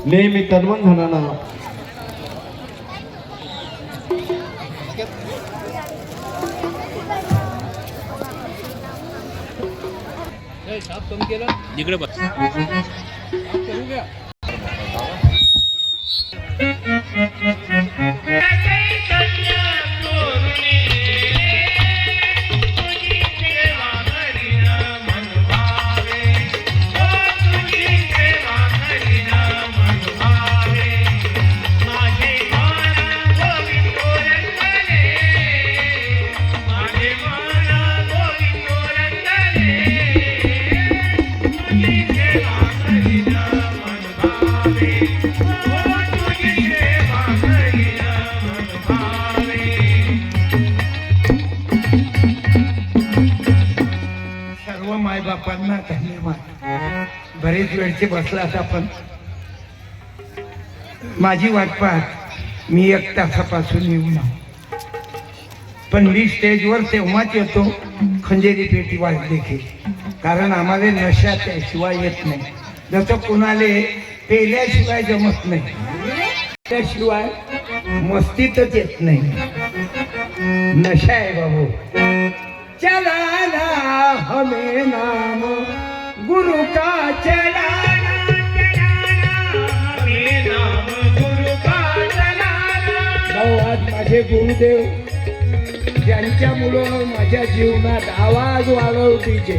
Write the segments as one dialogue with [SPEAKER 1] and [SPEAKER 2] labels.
[SPEAKER 1] नेहमी तन्मधनानं
[SPEAKER 2] इकडे बघ
[SPEAKER 3] मायबापांना धन्यवाद. बरेच वेळचे बसलात आपण. माझी वाट पाहत मी 1 तासापासून येऊन आहो, पण मी स्टेजवर तेव्हाच येतो खंजेरी पेटी वाजली की, कारण आम्हाला नशा त्याशिवाय येत नाही. जसं कुणाले पेल्याशिवाय जमत नाही, त्याशिवाय मस्तीतच येत नाही. नशा आहे बाबू. चलाना हमें नाम गुरु का चलाना, हमें नाम गुरु का चलाना. आज माझे गुरुदेव ज्यांच्यामुळं माझ्या जीवनात आवाज वाढवतीचे,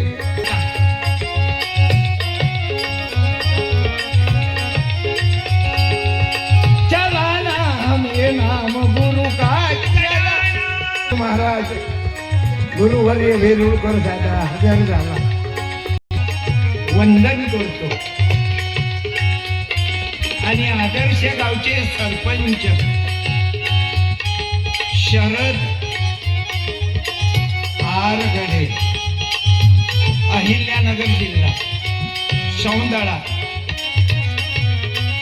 [SPEAKER 3] चलाना हमें नाम गुरु का चलाना. महाराज गुरुवर्य वेरुळकर दादा हजर झाला, वंदन करतो. आणि आदर्श गावचे सरपंच शरद आरगडे, अहिल्यानगर जिल्हा सौंदळा.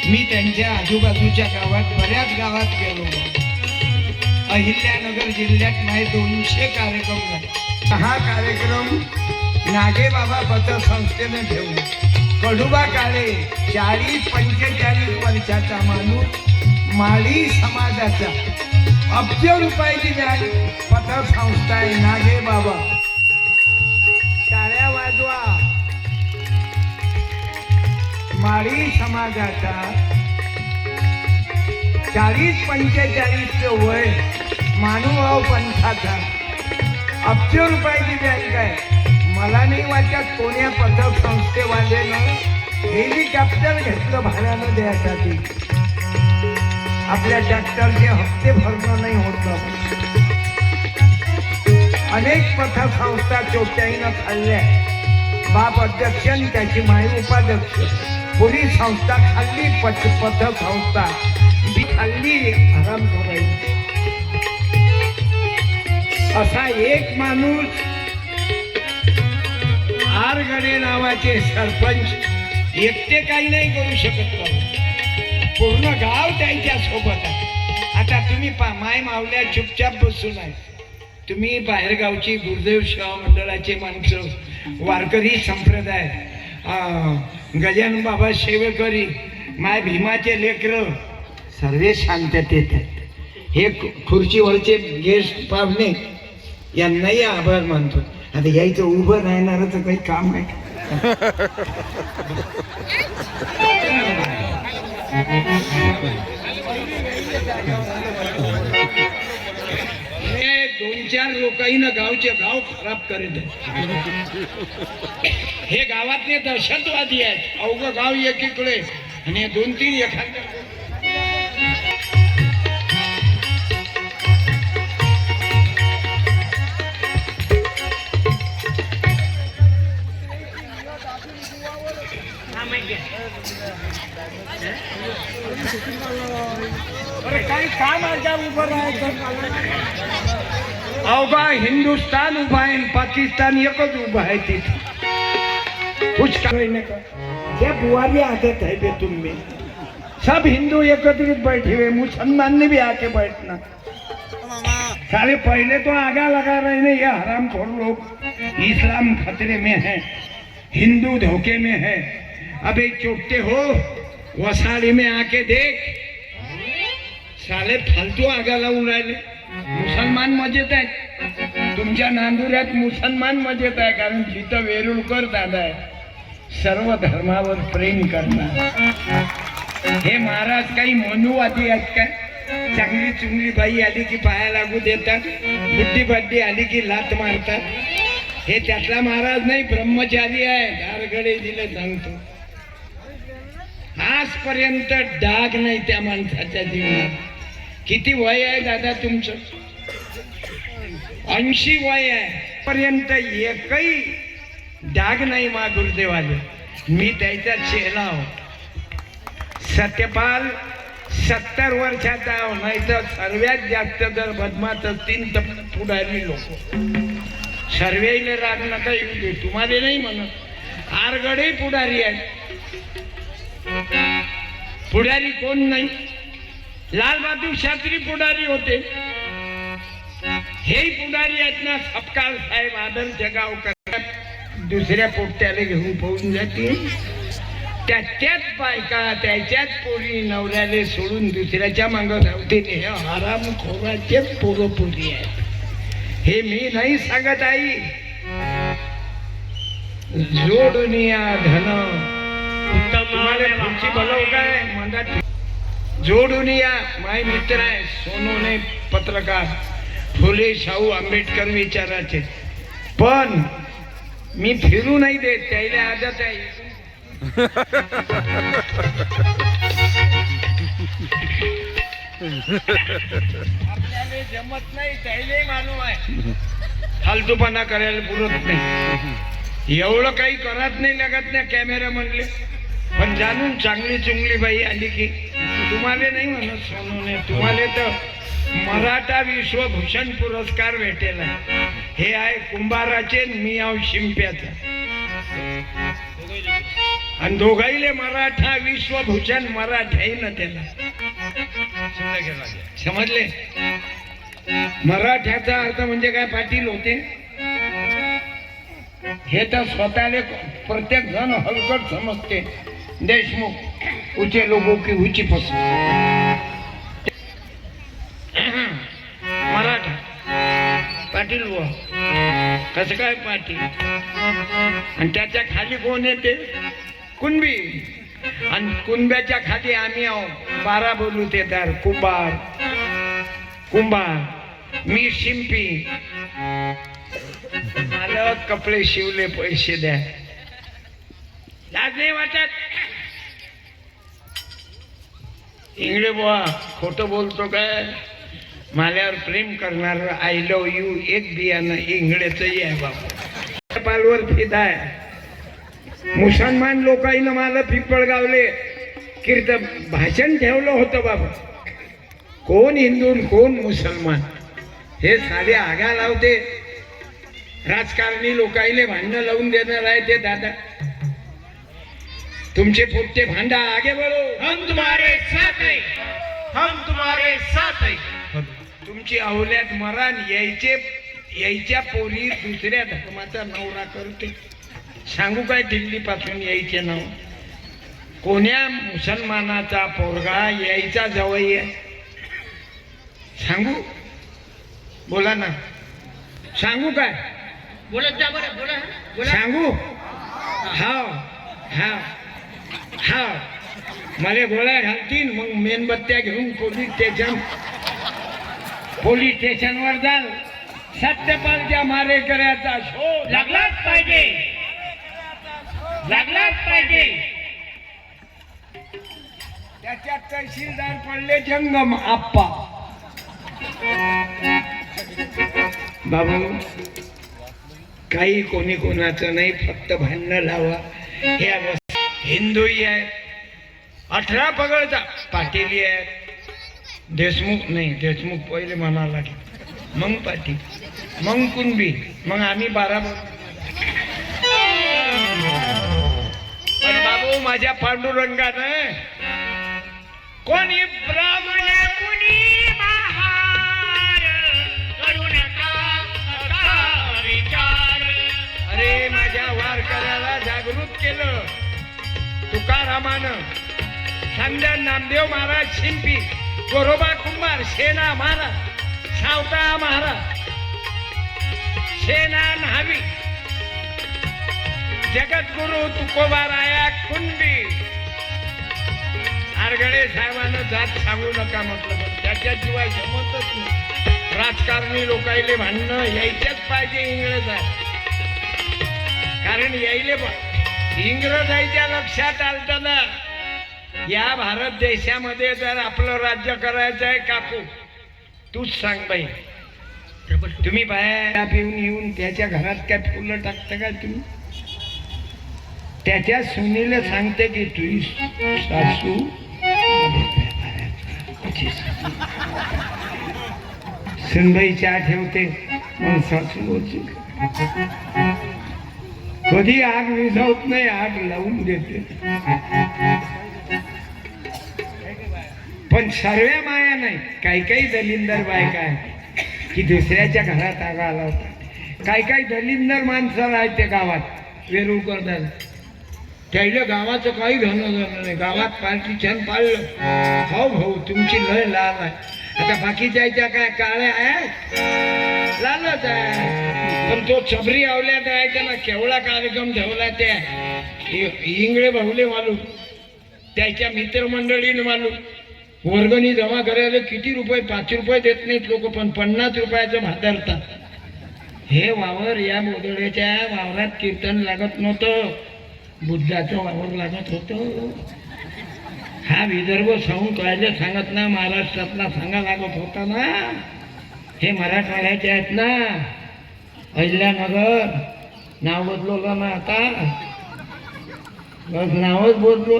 [SPEAKER 3] मी त्यांच्या आजूबाजूच्या गावात बऱ्याच गावात गेलो. अहिल्यानगर जिल्ह्यात माझे 200 कार्यक्रम झाले. हा कार्यक्रम नागेबाबा पतसंस्थेने ठेवला. कडुबा काळे 40-45 वर्षाचा माणूस, माळी समाजाचा, अब्ज रुपयाची पतसंस्था आहे नागेबाबा. टाळ्या वाजवा. माळी समाजाचा 40-45 वय, मानुभाव पंथाचा, अब्ज रुपयाची बँक आहे. मला नाही वाटत कोण्या पतसंस्थेवाल्यानं हेलिकॉप्टर घेतलं भाड्यानं द्यायसाठी. आपल्या ट्रॅक्टरचे हप्ते भरणं नाही होत. अनेक पतसंस्था चोट्याईनं खाल्ल्या. बाप अध्यक्ष आणि त्याची माई उपाध्यक्ष. पोलीस संस्था खाल्ली, पतसंस्था बी खाल्ली, आराम करायची. असा एक माणूस आरगडे नावाचे सरपंच एकटे काही नाही करू शकत. पूर्ण गाव त्यांच्या सोबत आहे. आता तुम्ही माय मावल्या चुपचाप बसून आहे. तुम्ही बाहेरगावची गुरुदेव सेवा मंडळाचे माणसं, वारकरी संप्रदाय, गजानन बाबा सेवेकरी, माय भीमाचे लेकर सर्वे शांततेत आहेत. हे खुर्चीवरचे गेस्ट पाहुणे यांनाही आभार मानतो. आता यायचं उभं राहणारच काही काम आहे. हे 2-4 लोकांना गावचे गाव खराब करीत आहेत. हे गावातले दहशतवादी आहेत. अवघं गाव एकीकडे आणि 2-3 एखाद्या. काही काम उभं राहायचं. अवघा हिंदुस्तान उभा आहे, पाकिस्तान एकच उभा आहे. तिथे कुछ क्या बुआरी आदत है बे तुम में. सब हिंदू एकत्रित बैठे हुए, मुसलमान ने भी आके बैठना. सारे पहले तो आगा लगा रहे हैं ये हरामखोर लोग. इस्लाम खतरे में है, हिंदू धोखे में है. अबे चुपते हो, वसाड़ी में आके देख, साले फालतू आगा लावून राहिले. मुसलमान मजेत आहेत तुमच्या नांदुऱ्यात, मुसलमान मजेत आहे, कारण जिथं वेरुळकर दादा आहे सर्व धर्मावर प्रेम करणार. हे महाराज काही मनुवादी आहेत काय? चांगली चुंगली बाई आली की पाया लागू देतात, बुद्धी बड्डी आली की लात मारतात. हे त्यातला महाराज नाही, ब्रह्मचारी आहे. दारगडे दिले सांगतो, आजपर्यंत डाग नाही त्या माणसाच्या जीवनात. किती वय आहे दादा तुमचं? 80 वय आहे, पर्यंत एकही डाग नाही मा गुरुदेवाले. मी त्याचा चेला हो. सत्यपाल 70 वर्षाचा हो, नाही तर सर्वात जास्त जर बदमाश असतील तर पुढारी लोक. सर्वेले राग नका येऊ दे, तुम्हाला नाही म्हणत. आरगडे पुढारी आहेत. पुढारी कोण नाही? लालबहादूर शास्त्री पुढारी होते. हे पुढारी आहेत ना. सपकाळ साहेब आदर्श गावकर दुसऱ्या पोट्याला घेऊन पळून जाते. त्याच्याच बायका त्याच्याच पोरी नवऱ्याले सोडून दुसऱ्याच्या मागं धावते. हे आराम खोराचेच पोरपोरी आहेत. हे मी नाही सांगत आई. जोडून या धन तुम्हाला पुढची बोलव काय म्हणतात. जोडून या. माय मित्र आहे सोनोने पत्रकार फुले शाहू आंबेडकर विचाराचे, पण मी फिरू नाही देत. त्याला आदत आहे. आपल्याला जमत नाही, त्याला मालूम आहे. फालतूपणा करायला पुरत नाही. एवढं काही करत नाही लागत ना कॅमेरा म्हणले, पण जाणून चांगली चुंगली बाई आली की तुम्हाला नाही म्हणत सोनूने, तुम्हाला तर मराठा विश्वभूषण पुरस्कार भेटेला. हे आहे कुंभाराचे, मी आव शिंप्याचा. आणि दोघाईले मराठा विश्वभूषण मराठ्याईनं त्याला. समजले? मराठ्याचा अर्थ म्हणजे काय? पाटील होते. हे तर स्वतःले प्रत्येक जण हलकट समजते. देशमुख ऊंचे लोगों की ऊंची पसंद. मराठा पाटील व कसं काय पाटील? आणि त्याच्या खाली कोण येते? कुणबी. आणि कुणब्याच्या खाली आम्ही आहो 12 बोलू ते तर कुंभार. कुंभार मी शिंपी. मला कपडे शिवले पैसे द्या. लाज नाही वाटत? इंगळे बुवा खोटं बोलतो काय? माल्यावर प्रेम करणार आय लव यू एक बियाणं इंगळेचंही आहे बाबा. पालवर फिदा आहे. मुसलमान लोकांना मला पिंपळगावले कीर्तन भाषण ठेवलं होतं बाबा. कोण हिंदू कोण मुसलमान हे साधे आगा लावते. राजकारणी लोकांना भांडणं लावून देणार आहे ते दादा. तुमचे पोट्टे भांडा आगे बढो.
[SPEAKER 1] हम तुम्हारे साथ है, हम तुम्हारे साथ है.
[SPEAKER 3] तुमची अवल्यात मरण यायच्या पोरी दुसऱ्या धर्माचा नवरा करते. सांगू काय? दिल्ली पासून यायचे नाव. कोण्या मुसलमानाचा पोरगा यायचा जवळ आहे? सांगू? बोला ना. सांगू काय?
[SPEAKER 1] बोलत जा बरं. बोला बोला.
[SPEAKER 3] सांगू? हाव हाव हाव. मला गोळ्या घालतील मग मेणबत्त्या घेऊन पोलीस स्टेशनवर जाल. सत्यपालच्या मारेकऱ्याचा शोध
[SPEAKER 1] लागलाच पाहिजे, लागलाच पाहिजे.
[SPEAKER 3] त्याच्यात तहसीलदार पडले जंगम आप्पा. बाबू काही कोणी कोणाचं नाही, फक्त भांडणं लावा. हे अवस्था हिंदूही आहे. 18 पगडचा पाटील आहे. देशमुख नाही, देशमुख पहिले म्हणा लागेल, मग पाटील, मग कुणबी, मग आम्ही 12. पण बाबू माझ्या पांडुरंगानं कोणी ब्राह्मण
[SPEAKER 1] कुणी महार करू नका विचार.
[SPEAKER 3] अरे माझ्या वारकऱ्याला जागृत केलं तुकारामानं. समजा नामदेव महाराज शिंपी, गोरोबा कुंभार, शेना महाराज, सावता महाराज, शेना न्हावी, जगद्गुरु तुकोबाराया कुंडी. आरगडे साहेबांना जात सांगू नका म्हटलं, पण त्याच्याशिवाय जमतच नाही. राजकारणी लोकायले भांडणं यायच्याच पाहिजे इंग्रज आहे, कारण यायले इंग्रजांच्या लक्षात आलं ना, या भारत देशामध्ये जर आपलं राज्य करायचं आहे काकू, तूच सांग बाई. तुम्ही बाया पिऊन येऊन त्याच्या घरात काय फुलं टाकता का तुम्ही? त्याच्या सुनीला सांगते की तुझी सासू सुनबाई चहा ठेवते, मग सासू बोलते. कधी आग विझवत नाही, आग लावून देते. पण सर्व माया नाही. काही काही दलिंदर बायका आहे की दुसऱ्याच्या घरात आग आला होता. काही काही दलिंदर माणसं आहेत ते गावात वेरूळ करतात, त्याला गावाचं काही घेणं झालं नाही. गावात पार्टी छान पाळलं, हो भाऊ तुमची लय लाल आहे. आता बाकीच्या काय काळ्या आहे, लालच आहे. पण तो चबरी आवल्यात आहे ना, केवढा कार्यक्रम ठेवला त्या इंगळे भाऊले मालूम, त्याच्या मित्रमंडळीने मालूम. वर्गणी जमा करायला किती रुपये, 5 रुपये देत नाहीत लोक, पण 50 रुपयाचं भादरतात. हे वावर या बोदड्याच्या वावरात कीर्तन लागत नव्हतं, बुद्धाचं वावर लागत होतं. हा विदर्भ सांगून कळायला सांगत ना, महाराष्ट्रातला सांगा लागत होता ना. हे मराठवाड्याचे आहेत ना, अहिल्यानगर नाव बदलवलं ना, आता बस नावच बदलू.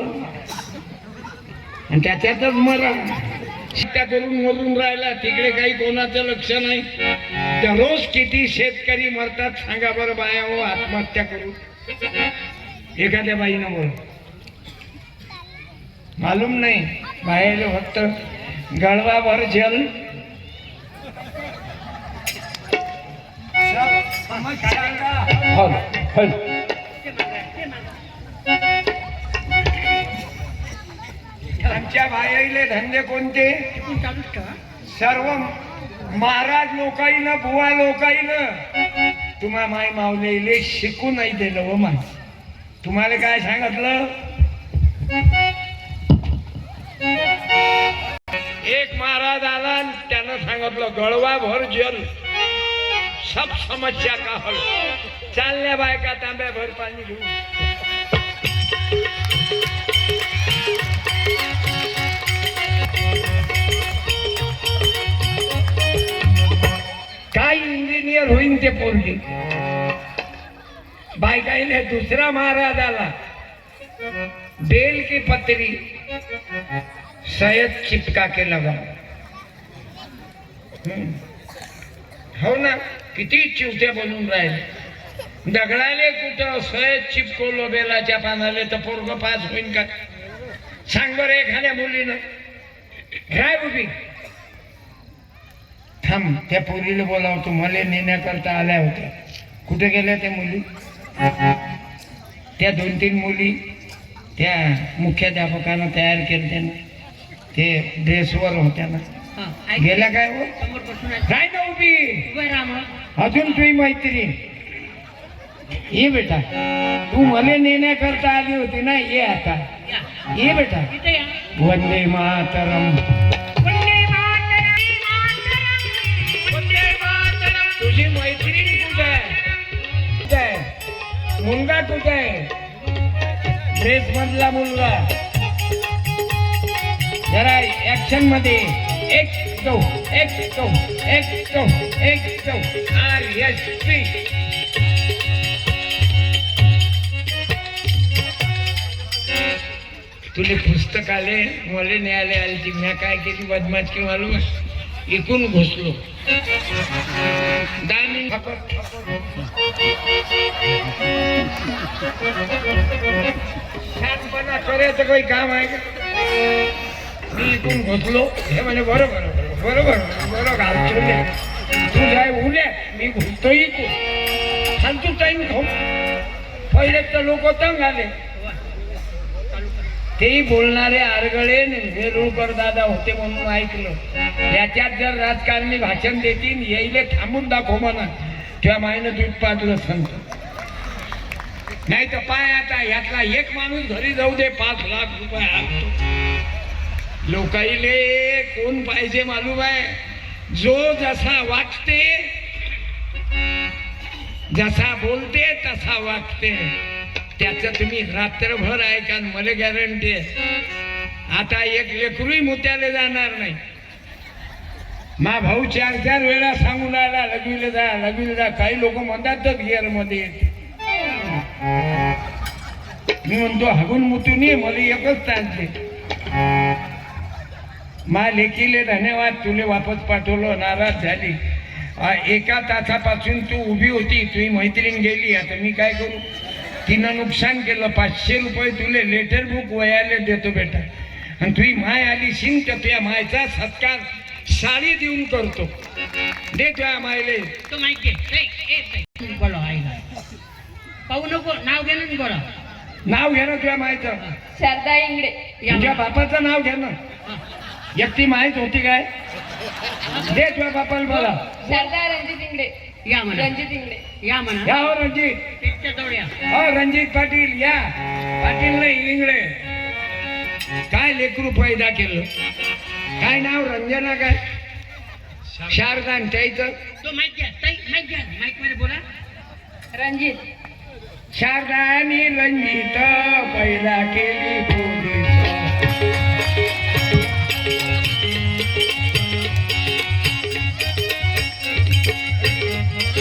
[SPEAKER 3] आणि त्याच्यातच मरा शिक्का करून मरून राहिला, तिकडे काही कोणाचं लक्ष नाही. दररोज किती शेतकरी मरतात सांगा बरं बाया हो, आत्महत्या करून. एखाद्या बाईनं बोल मालूम नाही, बाहेर फक्त गळवाभर जल आमच्या बायाले धंदे कोणते? सर्व महाराज लोकाईनं, बुवा लोकाईनं तुम्हा माय मावलेले शिकू नाही दिलं. हो मा, तुम्हाला काय सांगितलं? एक महाराज आला, त्यानं सांगितलं गळवा भर जल सब समस्या का हल. चालल्या बायका तांब्या भर पाणी घेऊन. काय इंजिनियर होईन ते पोरगी. बायकाईले दुसरा महाराज आला, बेल की पत्री सयद चिपका के लगा. हो ना, किती चिवट्या बनून राहिले. दगडाले कुठं सयद चिपकवलो बेलाच्या पानाले, तर पोरग पास होईन का? सांग बरं एखाद्या मुलीनं. राय उभी थांब, त्या पोरीला बोलावतो, मला नेण्याकरता आल्या होत्या. कुठे गेल्या त्या मुली? त्या 2-3 मुली त्या मुख्याध्यापकानं तयार केलं त्यानं, ते ड्रेसवर होत्या ना, गेल्या काय? हो काय ना उभी. अजून तुझी मैत्रीण ये बेटा, तू मला नेण्याकरता आली होती ना, ये आता ये बेटा. वंदे मातरम. तुझी मैत्रीण कुठे आहे? मुलगा कुठे आहे? ड्रेस मधला मुलगा. जरा ऍक्शन मध्ये. 1 2 1 2 1 2 1 2 RSP. तुले पुस्तक आले, मला न्यायालय आली ती. मी काय केली बदमाश की मालूम, इकून घुसलो. 10 मिनिट छानपणा करायचं काही काम आहे का? मी इकून घुसलो. हे म्हणजे बरोबर बरोबर बरोबर घालतो. तू जाय उद्या, मी घुसतो इकून. फालतू टाईम खाऊ. पहिले तर लोक तंग आले. तेही बोलणारे आरगळे वेरुळकर दादा होते म्हणून ऐकलं. याच्यात जर राजकारणी भाषण देतील येईले थांबून दाखव म्हणा तेव्हा मायनं दूध पाजलं संत. नाही तर पाय आता यातला एक माणूस घरी जाऊ दे 5 लाख रुपये आणतो. लोकाईले कोण पाहिजे मालूम आहे? जो जसा वागते, जसा बोलते तसा वागते. त्याचं तुम्ही रात्रभर ऐका. मला गॅरंटी आहे आता एक लेकरूही मुत्याले जाणार नाही. मा भाऊ 4-4 वेळा सांगून आला लगविले जा. काही लोक म्हणतात गिअर मध्ये. मी म्हणतो हगून मुतून ये, मला एकच तास दे. मा लेकीले धन्यवाद, तुले वापस पाठवलं. नाराज झाली. 1 तासापासून तू उभी होती, तुझी मैत्रीण गेली. आता मी काय करू? तिनं नुकसान केलं. 500 रुपये तुले लेटर बुक वयाले देतो बेटा. आणि तुझी माय आली शिंग तर तुझ्या मायचा सत्कार साडी देऊन करतो. दे तुझ्या मायले.
[SPEAKER 1] तो माईक घे. बोलो आईला पाहू नको. नाव घे ना. बोला
[SPEAKER 3] नाव घे ना तुझ्या मायचं.
[SPEAKER 2] शारदा इंगडे.
[SPEAKER 3] तुझ्या बापाचं नाव घे ना. एकटी माहीत होती काय? दे तुझ्या बापाला बोला.
[SPEAKER 2] शारदा रणजित इंगडे.
[SPEAKER 1] या म्हणा.
[SPEAKER 2] रणजित इंगडे.
[SPEAKER 1] या म्हणा.
[SPEAKER 3] या हो रणजित.
[SPEAKER 1] त्याच्या जवळ या.
[SPEAKER 3] हो रणजित पाटील या. पाटील नाही इंगळे. काय लेकरू पैदा केलं? काय नाव? रंजना काय? शारदा. त्याचं
[SPEAKER 1] तो माईक घ्या. माईक घ्या. माईक मध्ये बोला.
[SPEAKER 2] रणजित.
[SPEAKER 3] शारदा आणि रणजित पैदा केली पोलीस.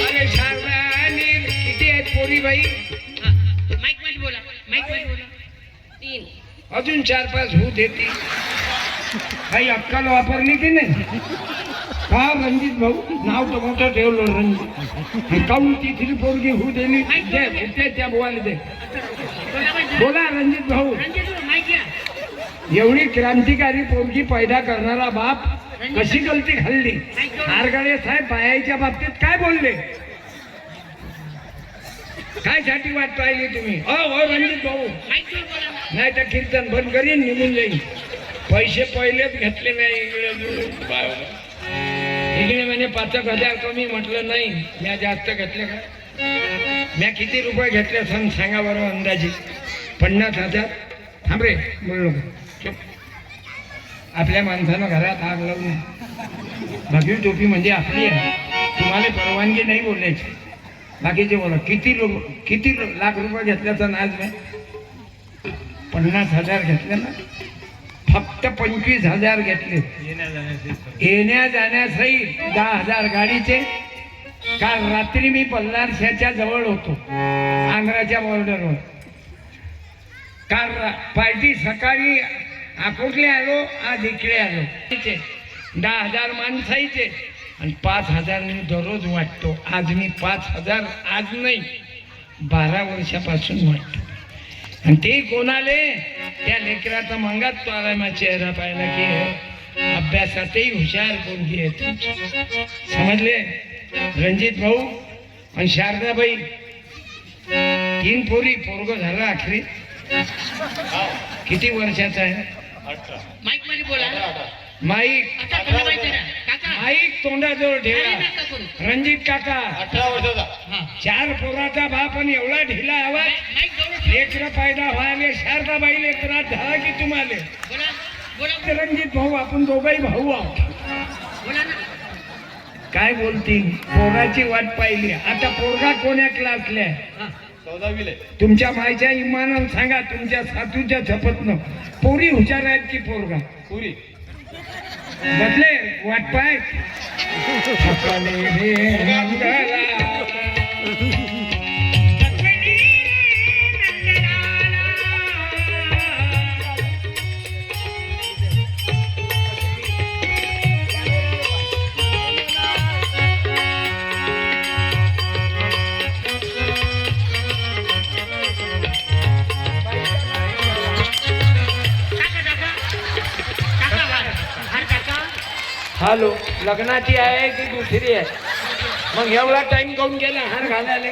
[SPEAKER 3] अरे शारदा आणि किती आहेत पोरी बाई?
[SPEAKER 1] माईक मध्ये बोला. माईक मध्ये बोला.
[SPEAKER 2] 3.
[SPEAKER 3] अजून 4-5 होऊ देती. काही अक्कल वापरली की नाही? का रणजित भाऊ नाव तर मोठं ठेवलं रणजित. काऊन तिथली पोरगी होऊ दिली? दे त्या बोवाला दे. बोला रणजित भाऊ.
[SPEAKER 1] माईक घ्या.
[SPEAKER 3] एवढी क्रांतिकारी पोरगी पैदा करणारा बाप कशी गलती घालली? आरगळे साहेब बायाच्या बाबतीत काय बोलले? काय साठी वाट पाहिली तुम्ही? हो रणजित भाऊ.
[SPEAKER 1] माईक वर बोला.
[SPEAKER 3] नाही तर कीर्तन बंद करीन, निघून जाईल. पैसे पहिलेच घेतले नाही. इकडे म्हणे 5,000 कमी. म्हटलं नाही, म्या जास्त घेतले का? म्या किती रुपये घेतले सांगा बरं अंदाजे? 50,000. थांब रे, बोललो चुप. आपल्या माणसानं घरात आग लावून भगवी टोपी म्हणजे आपली आहे. तुम्हाला परवानगी नाही बोलायची. बाकीचे बोला. किती लाख रुपये घेतल्याचा नाच नाही? 50,000 घेतले ना. फक्त 25,000 घेतले येण्या जाण्यासहित. 10,000 गाडीचे. काल रात्री मी पल्हारशाच्या जवळ होतो, आंध्राच्या बॉर्डरवर. काल पार्टी सकाळी अकोटले आलो, आज इकडे आलो. 10,000 माणसाईचे आणि 5,000 मी दररोज वाटतो. आज मी 5,000 आज नाही 12 वर्षापासून वाटतो. आणि ते कोणाले? त्या लेकराचा मंगात तो आला. माझा चेहरा पाहिला की अभ्यासातही हुशार पोरगी आहे. समजले रणजित भाऊ आणि शारदाबाई? 3 पोरी. पोरग झालं आखरी. किती वर्षाचा आहे?
[SPEAKER 1] माईक मध्ये बोला.
[SPEAKER 3] माईक.
[SPEAKER 1] आता तुम्ही माहिती आहे ना? काका
[SPEAKER 3] माईक तोंडाजवळ
[SPEAKER 1] अरे
[SPEAKER 3] ठेवा.
[SPEAKER 1] नका करू.
[SPEAKER 3] रणजित काका
[SPEAKER 4] 18 वर्षाचा.
[SPEAKER 1] हा.
[SPEAKER 3] 4 पोराचा बाप आणि एवढा ढिला आवाज.
[SPEAKER 1] माईक जवळ ठेवा.
[SPEAKER 3] लेकर पैदा व्हायले शारदाबाई लेकरात झाला की तुम्हाला?
[SPEAKER 1] बोला. बोला.
[SPEAKER 3] रणजित भाऊ आपण दोघंही भाऊ आहोत.
[SPEAKER 1] बोला ना.
[SPEAKER 3] काय बोलतील? पोराची वाट पाहिली. आता पोरगा कोण्या क्लासला आहे?
[SPEAKER 1] हा.
[SPEAKER 4] 14वी ले.
[SPEAKER 3] तुमच्या मायच्या इमानानं सांगा, तुमच्या सासूच्या झपतनं पोरी हुशार आहेत की पोरगा?
[SPEAKER 4] पुरी.
[SPEAKER 3] बदले वाट पाय. सकाळी रे मंगला. हॅलो, लग्नाची आहे की दुसरी आहे? मग एवढा टाइम काऊन गेला हार घालायला?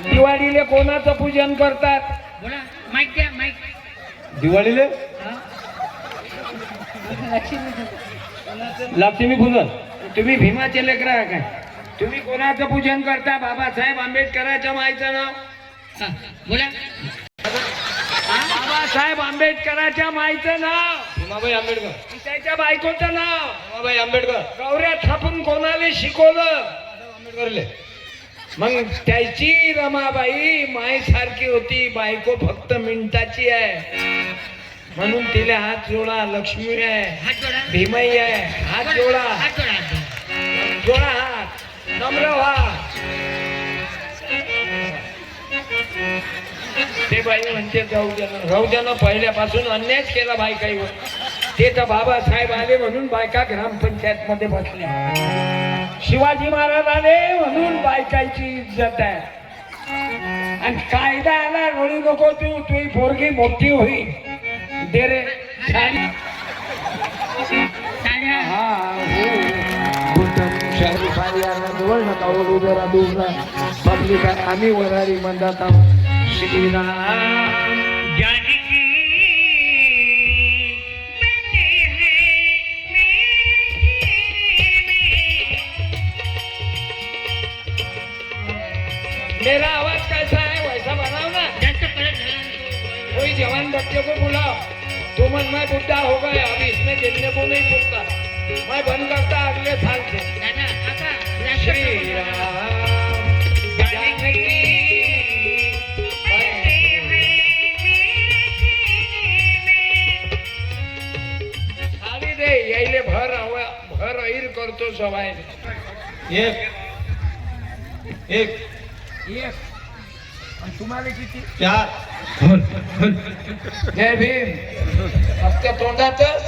[SPEAKER 3] दिवाळीला कोणाचं पूजन करतात?
[SPEAKER 1] बोला. माईक द्या. माईक.
[SPEAKER 4] दिवाळीले लक्ष्मी पूजन.
[SPEAKER 3] तुम्ही भीमाचे लेकरं आहे काय? तुम्ही कोणाचं पूजन करता? बाबासाहेब आंबेडकरांच्या माईचं नाव.
[SPEAKER 1] हा, बोला.
[SPEAKER 3] बाबासाहेब आंबेडकरांच्या माईचं नाव.
[SPEAKER 4] भीमाबाई आंबेडकर.
[SPEAKER 3] त्याच्या बायकोचं नाव.
[SPEAKER 4] भीमाबाई आंबेडकर.
[SPEAKER 3] गौऱ्या थापून कोणाला शिकवलं?
[SPEAKER 4] आंबेडकरले.
[SPEAKER 3] मग त्याची रमाबाई मायसारखी होती. बायको फक्त मिनिटाची आहे म्हणून तिला हात जोडा. लक्ष्मी आहे,
[SPEAKER 1] हात जोडा.
[SPEAKER 3] भीमाई आहे, हात जोडा.
[SPEAKER 1] हात जोडा, हात जोडा.
[SPEAKER 3] जोडा हात, नम्र व्हा. ते बाई म्हणते राहू द्यानं पहिल्यापासून अन्यायच केला बायकाईवर. ते तर बाबासाहेब आले म्हणून बायका ग्रामपंचायत मध्ये बसल्या. शिवाजी महाराज आले म्हणून बायकाची इज्जत आहे. आणि कायदा आला रडू नको तू, तुझी पोरगी मोठी होईल. दे रे साडी.
[SPEAKER 1] साड्या.
[SPEAKER 3] आम्ही वरारी म्हणतात आहोत. श्रीराम
[SPEAKER 1] जानकी बैठे हैं मेरे
[SPEAKER 3] मेरा आवाज कैसा है वैसा बनाओ ना.
[SPEAKER 1] जास्त परत झाला.
[SPEAKER 3] कोई जवान बच्चे को बुलाओ. तो मन मैं बुढ़ा हो गया, अब इसमें देखने को नहीं पूछता. मैं बंद करता अगले साल से.
[SPEAKER 1] दादा, काका, जास्त
[SPEAKER 3] श्री
[SPEAKER 1] परत झाला.
[SPEAKER 3] राम जानकी
[SPEAKER 1] बैठे हैं
[SPEAKER 3] सारी दे यायले भर भर ऐर करतो सवाय.
[SPEAKER 4] एक एक
[SPEAKER 3] आणि तुम्हाला किती?
[SPEAKER 4] 4.
[SPEAKER 3] जय भीम. फक्त तोंडातच.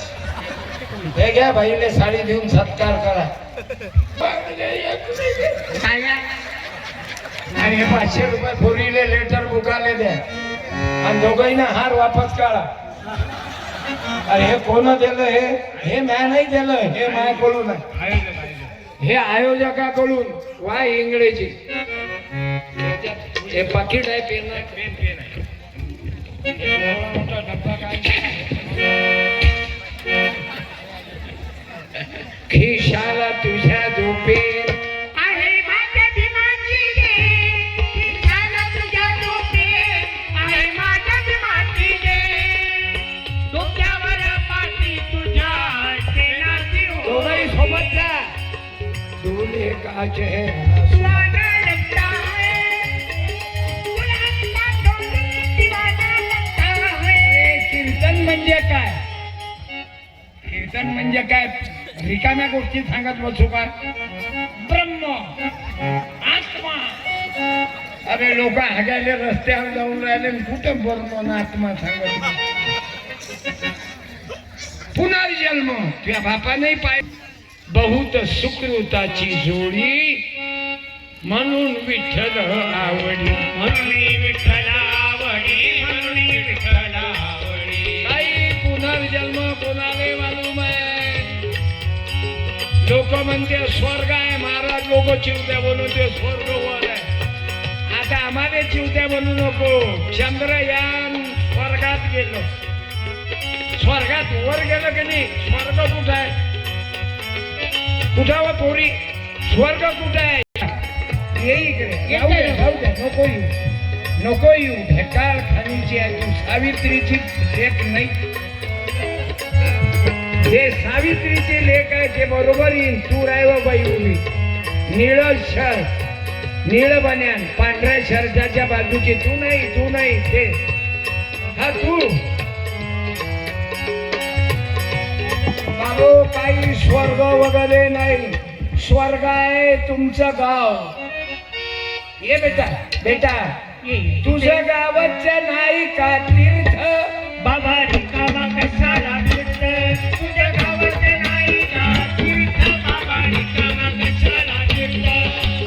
[SPEAKER 3] हे घ्या बाईले साडी देऊन सत्कार करा.
[SPEAKER 1] साड्या.
[SPEAKER 3] आणि हे 500 रुपये पोरीले लेटर बुकाले द्या. आणि दोघांना हार वापस काढा. अरे हे कोण दिलं? हे म्या नाही दिलं, हे माझ्याकडून आहे. हे आयोजकाकडून. वा इंगळेची. हे पाकिट आहे. पेन आहे. मोठा डब्बा काय खिशाला तुझ्या झोपेत
[SPEAKER 1] आहे माझ्या भीमाची गे. झाला तुझ्या डोके. आहे माझ्या भीमाची गे. डोक्यावर पाठी तुझ्या सेनाची हो.
[SPEAKER 3] दोघंही सोबत जा. दूल्हे का चेहरा
[SPEAKER 1] दीवाना लगता है. दुल्हन का डोली दीवाना लगता है.
[SPEAKER 3] कीर्तन म्हणजे काय? कीर्तन म्हणजे काय? रिकाम्या गोष्टी सांगत बसू का? ब्रह्म, आत्मा. अरे लोक हागायले रस्त्यावर जाऊन राहिले, कुठं ब्रह्म आत्मा सांगत. पुनर्जन्म तुझ्या बापाने पाय. बहुत सुकृताची जोडी म्हणून विठ्ठल आवडी.
[SPEAKER 1] म्हणून विठ्ठल आवडी. म्हणून विठ्ठल आवडी.
[SPEAKER 3] काही पुनर्जन्म कोणाला मालूम आहे? लोक म्हणते स्वर्ग आहे. महाराज लोक चिवत्या बोलून ते स्वर्ग वर आहे. आता आम्हाला चिवत्या बोलू नको. चंद्रयान स्वर्गात गेलो. स्वर्गात वर गेलं की नाही? स्वर्ग कुठं आहे? कुठं व पोरी? स्वर्ग कुठं आहे? ये इकडे. जाऊ दे, जाऊ दे. नको येऊ, नको येऊ. ढेकाळ खाणीची आहे तू. सावित्रीची लेख नाही. जे सावित्रीची लेख आहे ते बरोबर येईल. तू राय बाई उभी. निळ शर्ट, निळ बन्यान, पांढऱ्या शर्टाच्या बाजूची. तू नाही ते. हा तू. बाबू काही स्वर्ग वगैरे नाही. स्वर्ग आहे तुमचं गाव. ये बेटा तुझं गावचं नाही का तीर्थ?
[SPEAKER 1] बाबा रिकामा कशाला तीर्थ? तुझ्या गावाचं नाही का तीर्थ? बाबा रिकामा कशाला तीर्थ?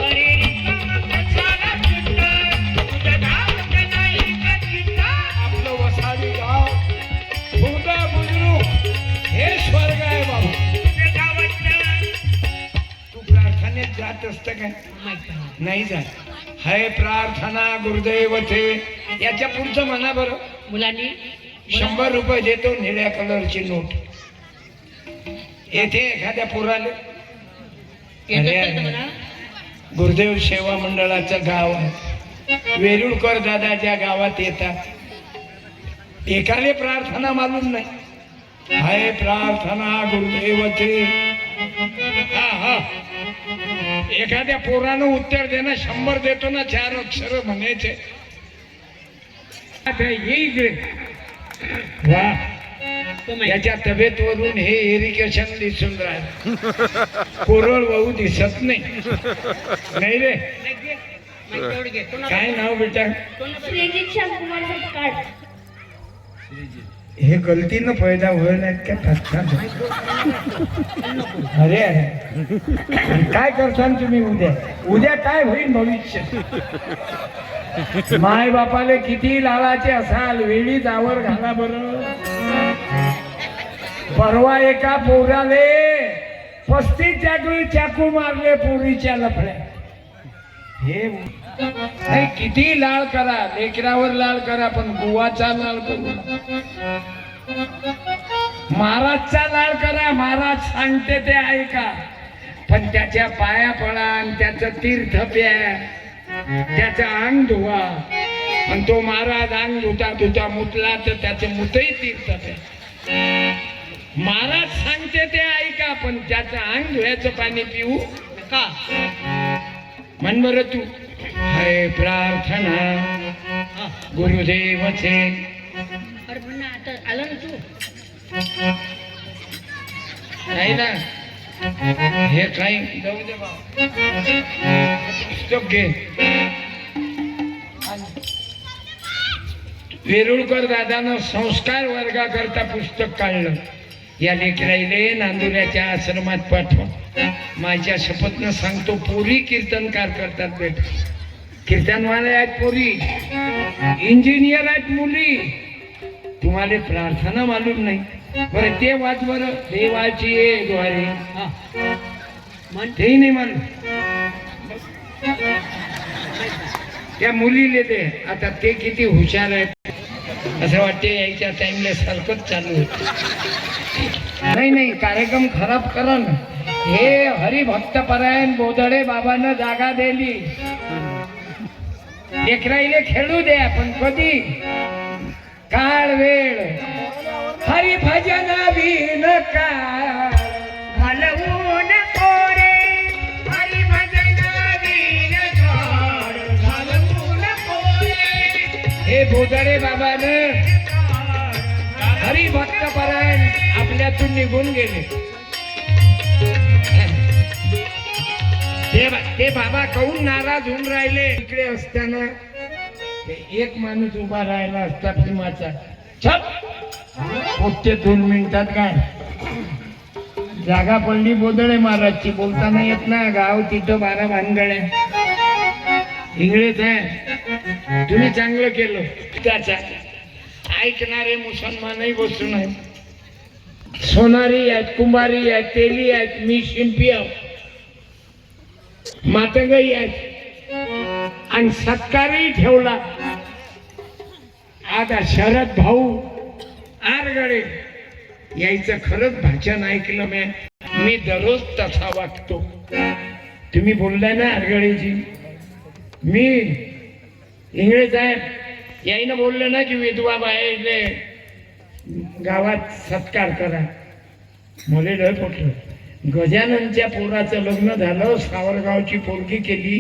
[SPEAKER 1] अरे रिकामा कशाला तीर्थ? तुझ्या गावाचं नाही का तीर्थ?
[SPEAKER 3] आपलं वसाडी गाव भूता बुजुर्ग हे स्वर्ग आहे बाबू.
[SPEAKER 1] तुझ्या गावाचं
[SPEAKER 3] तू प्रार्थनेत जात असत काय?
[SPEAKER 1] माहित नाही.
[SPEAKER 3] नाही जात. हाय प्रार्थना गुरुदैव थे. याच्या पुढचं म्हणा बरं.
[SPEAKER 1] मुलांनी
[SPEAKER 3] 100 रुपये देतो निळ्या कलरची नोट. येथे एखाद्या पुराले गुरुदेव सेवा मंडळाचं गाव आहे. वेरुळकर दादा ज्या गावात येतात एकाले प्रार्थना मालूम नाही. हाय प्रार्थना गुरुदेवचे. हा हा एखाद्या पोरानं उत्तर देणं 100 देतो ना 4 अक्षर म्हणायचे. येईल वा याच्या तब्येतवरून हे इरिगेशन दिसून राहिलं. कोरळ वाहू दिसत नाही. नाही रे काय नाव बेटा? हे गलतीनं पैदा होईल नाहीत का फटका? अरे अरे काय करसान तुम्ही उद्या? उद्या काय होईल भविष्य? माय बापाले किती लाळाचे असाल वेळीच आवर घाला बरं. परवा एका पोराले 35 जागी चाकू मारले पोरीच्या लफड्या. हे नाही किती लाळ करा लेकरावर लाळ करा पण बुवाचा लाळ करू नका. महाराजचा लाळ करा. महाराज सांगते ते ऐका पण त्याच्या पाया पडा आणि त्याचं तीर्थ प्या. त्याचं अंग धुवा आणि तो महाराज अंग धुता धुता मुतला तर त्याचं मुतही तीर्थ प्या. महाराज सांगते ते ऐका पण त्याचं अंग धुवायचं पाणी पिऊ नका. म्हण बरं तू. हाय प्रार्थना गुरुदेवचे. नाही ना हे काही जाऊ दे बा. पुस्तक घे. वेरुळकर दादानं संस्कार वर्गाकरता पुस्तक काढलं. या लेकराईले नांदुऱ्याच्या आश्रमात पाठवा. माझ्या शपथनं सांगतो पोरी कीर्तनकार करतात बेटा. कीर्तनवाले आहेत पोरी, इंजिनियर आहेत मुली. तुम्हाला प्रार्थना मालूम नाही बरं ते वाच बरं. देवाची ये द्वारे तेही नाही मालूम. त्या मुलीले दे. आता ते किती हुशार आहेत असं वाटते यायच्या टाइमला सारखंच चालू होत. नाही नाही कार्यक्रम खराब करा ना. हे हरिभक्त परायण बोधडे बाबांना जागा दिली. लेकराईले खेळू द्या पण कधी काळ वेळ हरिभजन विनका घालवू नको रे. हरिभजन विनका घालवू नको रे. हे बोधडे बाबानं हरिभक्त परायण आपल्यातून निघून गेले. ते बाबा काहून नाराज होऊन राहिले. इकडे असताना एक माणूस उभा राहिला असता भीमाचा. छप 2 मिनिटात काय जागा पडली बोधडे महाराजची. बोलताना येत ना गाव तिथं 12 भानगड्या. इंग्लिश आहे. तुम्ही चांगलं केलं. त्याचा ऐकणारे मुसलमानही बसून आहेत. सोनारी आहेत, कुंभारी आहेत, तेली आहेत, मी शिंपी आहो, मातंगई आहेत आणि सत्कारही ठेवला. आता शरद भाऊ आरगडे यायचं खरंच भाषण ऐकलं मी दररोज तसा वागतो. तुम्ही बोललाय ना आरगडेजी. मी इंग्रज साहेब याईनं बोललं ना की विधवा बाहेरले गावात सत्कार करा. मला लय पटलं. गजाननच्या पोराचं लग्न झालं. सावरगावची पोरगी केली.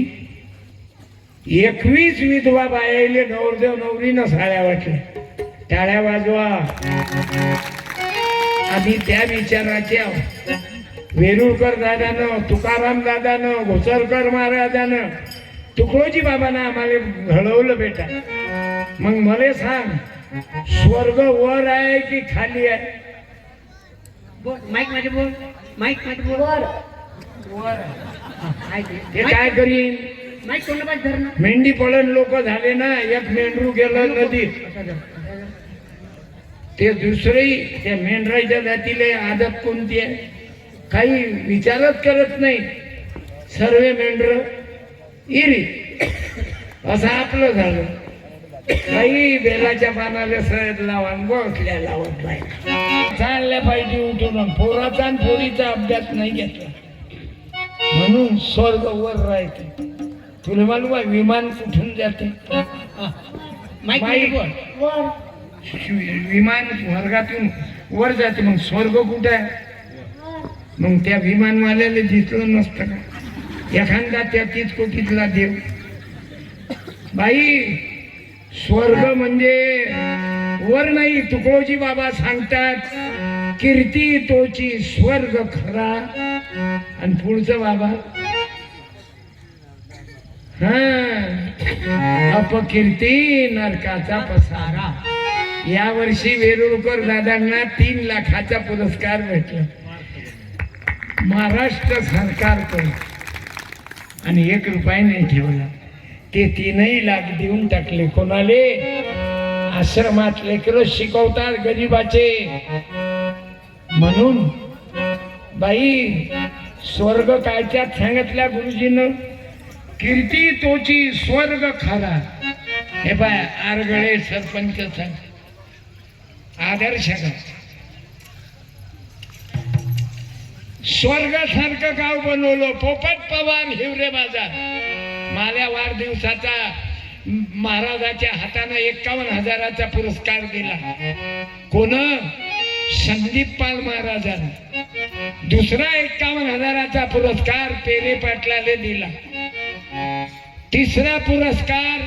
[SPEAKER 3] 21 विधवा बायाले नवरदेव नवरीनं साड्या वाटल्या. टाळ्या वाजवा. आधी त्या विचाराच्या वेरुळकर दादानं, तुकाराम दादानं, घोसरकर महाराजानं, तुकडोजी बाबांना आम्हाला घडवलं बेटा. मग मला सांग स्वर्ग वर आहे की खाली आहे?
[SPEAKER 1] माईक मध्ये बोल. माईक मध्ये बोल.
[SPEAKER 3] वर. हे काय करीन?
[SPEAKER 1] माईक कोणाला धरणं.
[SPEAKER 3] मेंढी पळण लोक झाले ना. एक मेंढरू गेलं नदीत. ते दुसरंही त्या मेंढराच्या जातीले आदत कोणती आहे काही विचारच करत नाही. सर्व मेंढर इरी असं आपलं झालं. काही बेलाच्या पानाला सहज लावून बसल्या लावत बायका चालल्या पाहिजे उठून पोराचा आणि पोरीचा अभ्यास नाही घेतला म्हणून स्वर्ग वर राहते. तुला मालूम आहे विमान कुठून जाते? माईक. विमान वर्गातून वर जाते. मग स्वर्ग कुठे आहे? मग त्या विमानवाल्याला दिसलं नसतं का एखादा 33 कोटीतला देव? बाई स्वर्ग म्हणजे वर नाही. तुकडोजी बाबा सांगतात कीर्ती तोची स्वर्ग खरा. आणि पुढचं बाबा अपकीर्ती नरकाचा पसारा. या वर्षी वेरुळकर दादांना 3 लाखाचा पुरस्कार भेटला महाराष्ट्र सरकारकडून आणि 1 रुपया नाही ठेवला. ते 3 लाख देऊन टाकले. कोणाले? आश्रमात लेकरं शिकवतात गरीबाचे. म्हणून बाई स्वर्ग कायच्यात सांगितल्या गुरुजीनं? कीर्ती तोची स्वर्ग खरा. हे बाय आरगळे सरपंच आदर्श स्वर्गासारखं गाव बनवलं. पोपट पवार हिवरे बाजार माझ्या वाढदिवसाचा महाराजाच्या हातानं 51,000चा पुरस्कार दिला. कोण? संदीप पाल महाराजांना. दुसरा 51,000चा पुरस्कार पेरे पाटलाले दिला. तिसरा पुरस्कार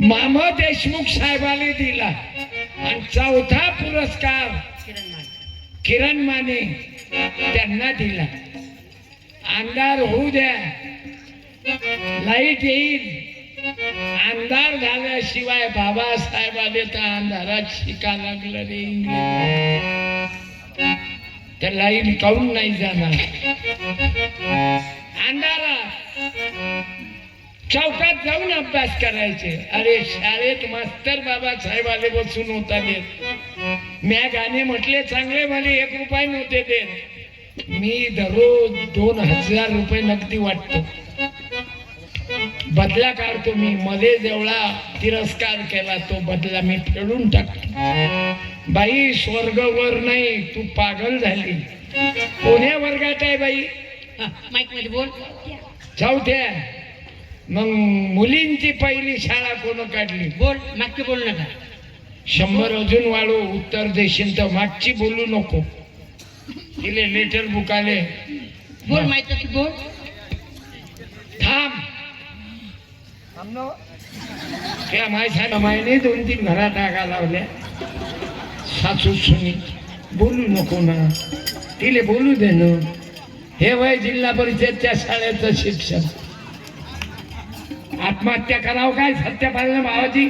[SPEAKER 3] मामा देशमुख साहेबाले दिला. आणि चौथा पुरस्कार किरण माने त्यांना दिला. अंधार होऊ द्या, लाईट येईल. अंधार झाल्याशिवाय बाबासाहेबाले तर अंधारात शिका लागलं रे इंग्लिश. तर लाईट काऊन नाही जाणार? अंधारात चौकात जाऊन अभ्यास करायचे. अरे शाळेत मास्तर बाबासाहेबाले बसून होता देत. म्या गाणे म्हटले चांगले, मला 1 रुपया नव्हते देत. मी दररोज 2,000 रुपये नगदी वाटतो. बदला काढतो मी. मध्ये जेवढा तिरस्कार केला तो बदला मी फेडून टाकतो. बाई स्वर्ग वर नाही, तू पागल झाली. कोण्या वर्गात आहे बाई?
[SPEAKER 2] माईक मध्ये बोल.
[SPEAKER 3] चौथ्या. मग मुलींची पहिली शाळा कोण काढली?
[SPEAKER 2] बोल. मागचे बोल नका.
[SPEAKER 3] 100 अजून वाढू. उत्तर देशील तर मागची बोलू नको. तिले लेटर बुक आले.
[SPEAKER 2] बोल माहिती बोल.
[SPEAKER 3] थांब. त्या माहिती 2-3 घरात आगा लावल्या. सासू सुनी बोलू नको ना. तिले बोलू दे ना. हे वय जिल्हा परिषदच्या शाळेचं शिक्षण. आत्महत्या करावं काय सत्यपालन भावाची?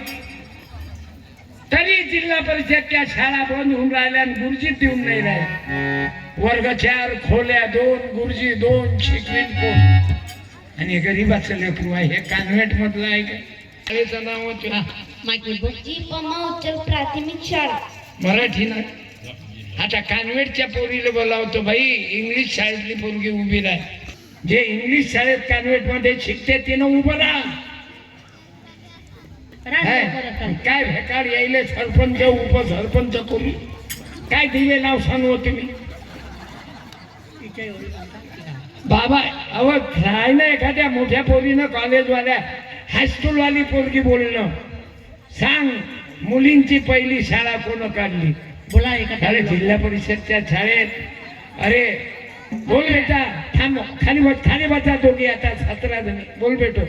[SPEAKER 3] तरी जिल्हा परिषदच्या शाळा बंद होऊन राहिल्या आणि गुरुजी देऊन नाही राहिले. वर्ग 4, खोल्या 2, गुरुजी 2, शिकवीन कोण? आणि गरीबाचं लेकरू आहे. हे कॉन्व्हेंट मधलं आहे का? शाळेचं नाव होतं
[SPEAKER 5] प्राथमिक शाळा
[SPEAKER 3] मराठी ना. आता कॉन्व्हेंटच्या पोरीला बोलावतो. बाई इंग्लिश शाळेतली पोरगी उभी राह. जे इंग्लिश शाळेत कॉन्व्हेंट मध्ये शिकते तिनं उभं राहा. काय भेकाड यायले सरपंच उपसरपंच करू? काय दिवे नाव सांगू तुम्ही? बाबा अव काय ना एखाद्या मोठ्या पोरीनं कॉलेजवाल्या हायस्कूलवाली पोरगी बोलणं. सांग मुलींची पहिली शाळा कोण काढली?
[SPEAKER 2] बोला.
[SPEAKER 3] अरे जिल्हा परिषदच्या शाळेत. अरे बोल बेटा. थांब. खाली बसा दोघी. आता 17 जणी. बोल बेटो.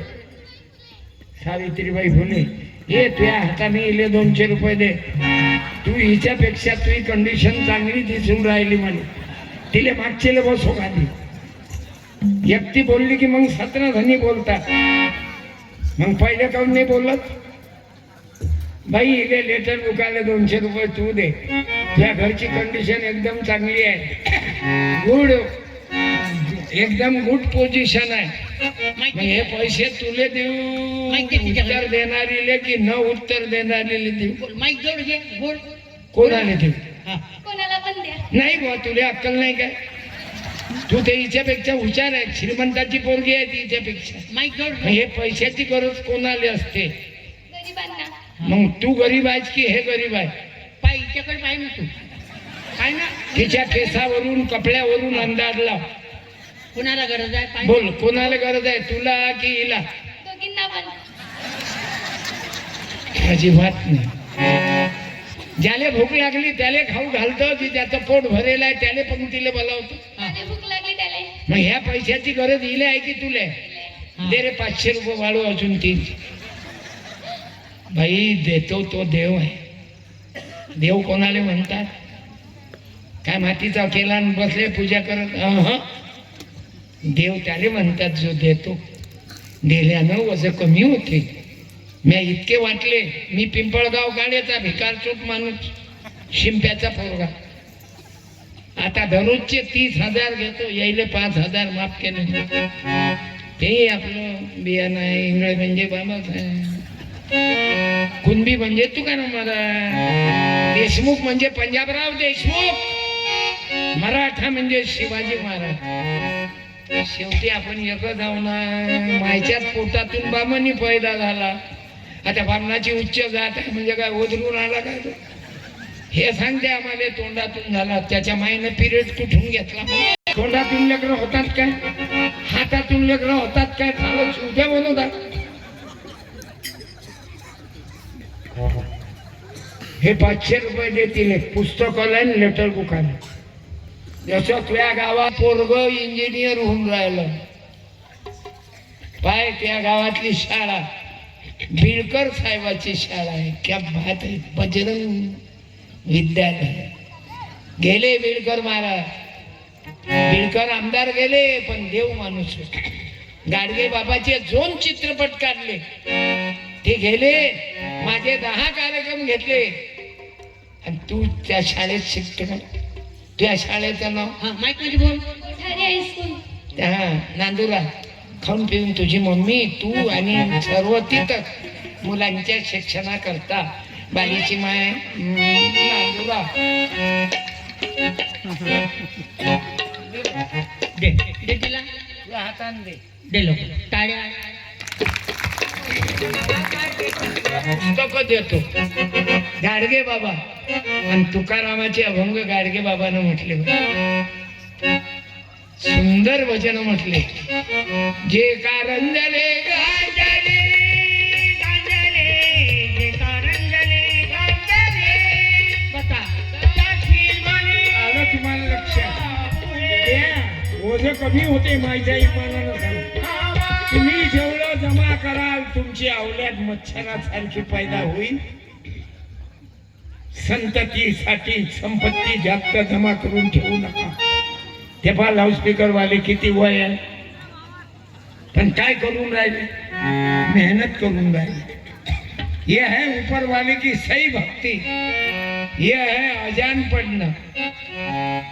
[SPEAKER 3] सावित्रीबाई फुले. ये तुझ्या हाताने इले 200 रुपये दे. तू हिच्यापेक्षा तुझी कंडिशन चांगली दिसून राहिली मला. तिले मागचेले बसो खाली. एकटी बोलली की मग 17 जणी बोलतात. मग पहिले काऊन नाही बोलत? बाई इले लेटर बुकाले 200 रुपये तू दे. तुझ्या घरची कंडिशन एकदम चांगली आहे. गुड. एकदम गुड पोझिशन आहे. मग हे पैसे तुले देऊ? उत्तर देणारीले की न उत्तर देणारीले देऊ?
[SPEAKER 2] माईक जोड घे. बोल.
[SPEAKER 3] कोणाले देऊ?
[SPEAKER 5] कोणाला पण द्या.
[SPEAKER 3] नाही बुवा तुला अक्कल नाही काय? तू ते हिच्यापेक्षा हुशार आहे, श्रीमंताची पोरगी आहे ती हिच्यापेक्षा.
[SPEAKER 2] माईक जोड.
[SPEAKER 3] हे पैशाची गरज कोणाला असते?
[SPEAKER 5] गरिबांना.
[SPEAKER 3] मग तू गरीब आहेस की हे गरीब आहे?
[SPEAKER 2] पाय हिच्याकडे पाय ना तू. पाय ना.
[SPEAKER 3] तिच्या केसावरून कपड्यावरून अंदाज लाव.
[SPEAKER 2] कुणाला गरज आहे पाय?
[SPEAKER 3] बोल, कोणाला गरज आहे, तुला की हिला?
[SPEAKER 5] दोघींना पण.
[SPEAKER 3] अजिबात नाही. ज्याला भूक लागली त्याला खाऊ घालतो, की ज्याचं पोट भरेल आहे त्याला पंक्तीला बोलावतो.
[SPEAKER 5] त्याला भूक लागली त्याला.
[SPEAKER 3] मग ह्या पैशाची गरज हिला आहे की तुला? दे रे 500 रुपये वाढू अजून 3. बाई देतो तो देव आहे. देव कोणाला म्हणतात? काय मातीचा केला आणि बसले पूजा करत? देव त्याला म्हणतात जो देतो. दिल्यानं वजन कमी होते. मी इतके वाटले. मी पिंपळगाव गाड्याचा भिकारचोट माणूस, शिंप्याचा पोरगा. आता दररोजचे 30,000 घेतो, यायले 5,000 माफ केले. ते आपलं बियाणं आहे. इंगळे म्हणजे बाबाच आहे. कुणबी म्हणजे तुकाराम महाराज. देशमुख म्हणजे पंजाबराव देशमुख. मराठा म्हणजे शिवाजी महाराज. शेवटी आपण एकच आहो ना. मायच्याच पोटातून बामणी पैदा झाला. आता बामणाची उच्च जात आहे म्हणजे काय ओधरून आला काय तो? हे सांगते आम्हाला तोंडातून झाला. त्याच्या मायनं पिरियड कुठून घेतला? तोंडातून लेकरं होतात काय? हातातून लेकरं होतात काय? चालत उद्या बनवतात. हे 500 रुपये देतील पुस्तकाला आणि लेटर बुकाला. जसं तुझ्या गावात पोरग इंजिनियर होऊन राहिलं. पाय त्या गावातली शाळा बिळकर साहेबाची शाळा आहे. क्या बात आहे. बजरंग विद्यालय. गेले बिळकर महाराज. बिळकर आमदार गेले पण देव माणूस होते. गाडगे बाबाचे 2 चित्रपट काढले. ते गेले. माझे 10 कार्यक्रम घेतले. आणि तू त्या शाळेत शिकतो का? त्या शाळेचं नाव?
[SPEAKER 2] हा माईक मध्ये बोल.
[SPEAKER 5] कोठारी हायस्कूल.
[SPEAKER 3] हा नांदुरा. खाऊन पिऊन तुझी मम्मी तू आणि सर्व तिथं मुलांच्या शिक्षणाकरता. बालीची माय नांदुरा.
[SPEAKER 2] दे दे तिला.
[SPEAKER 3] तुझ्या हाताने दे.
[SPEAKER 2] दे लोक टाळ्या.
[SPEAKER 3] पुस्तक देतो. गाडगे बाबा आणि तुकारामाचे अभंग गाडगे बाबानं म्हटले. सुंदर वचन म्हटले. जे कारंजले गांजले गांजले, जे कारंजले गांजले. बता आलं तुम्हाला लक्षात? ओझं कमी होते माझ्या इमानानं सांग. तुम्ही जेवढं जमा कराल तुमची अवल्याद मच्छरासारखी पैदा होईल. संततीसाठी संपत्ती जास्त जमा करून ठेवू नका. ते पहा लाऊडस्पीकर वाले किती वय आहे पण काय करून राहिले? मेहनत करून राहिले. ये है ऊपर वाले की सही भक्ति. ये है अजान पढ़ना.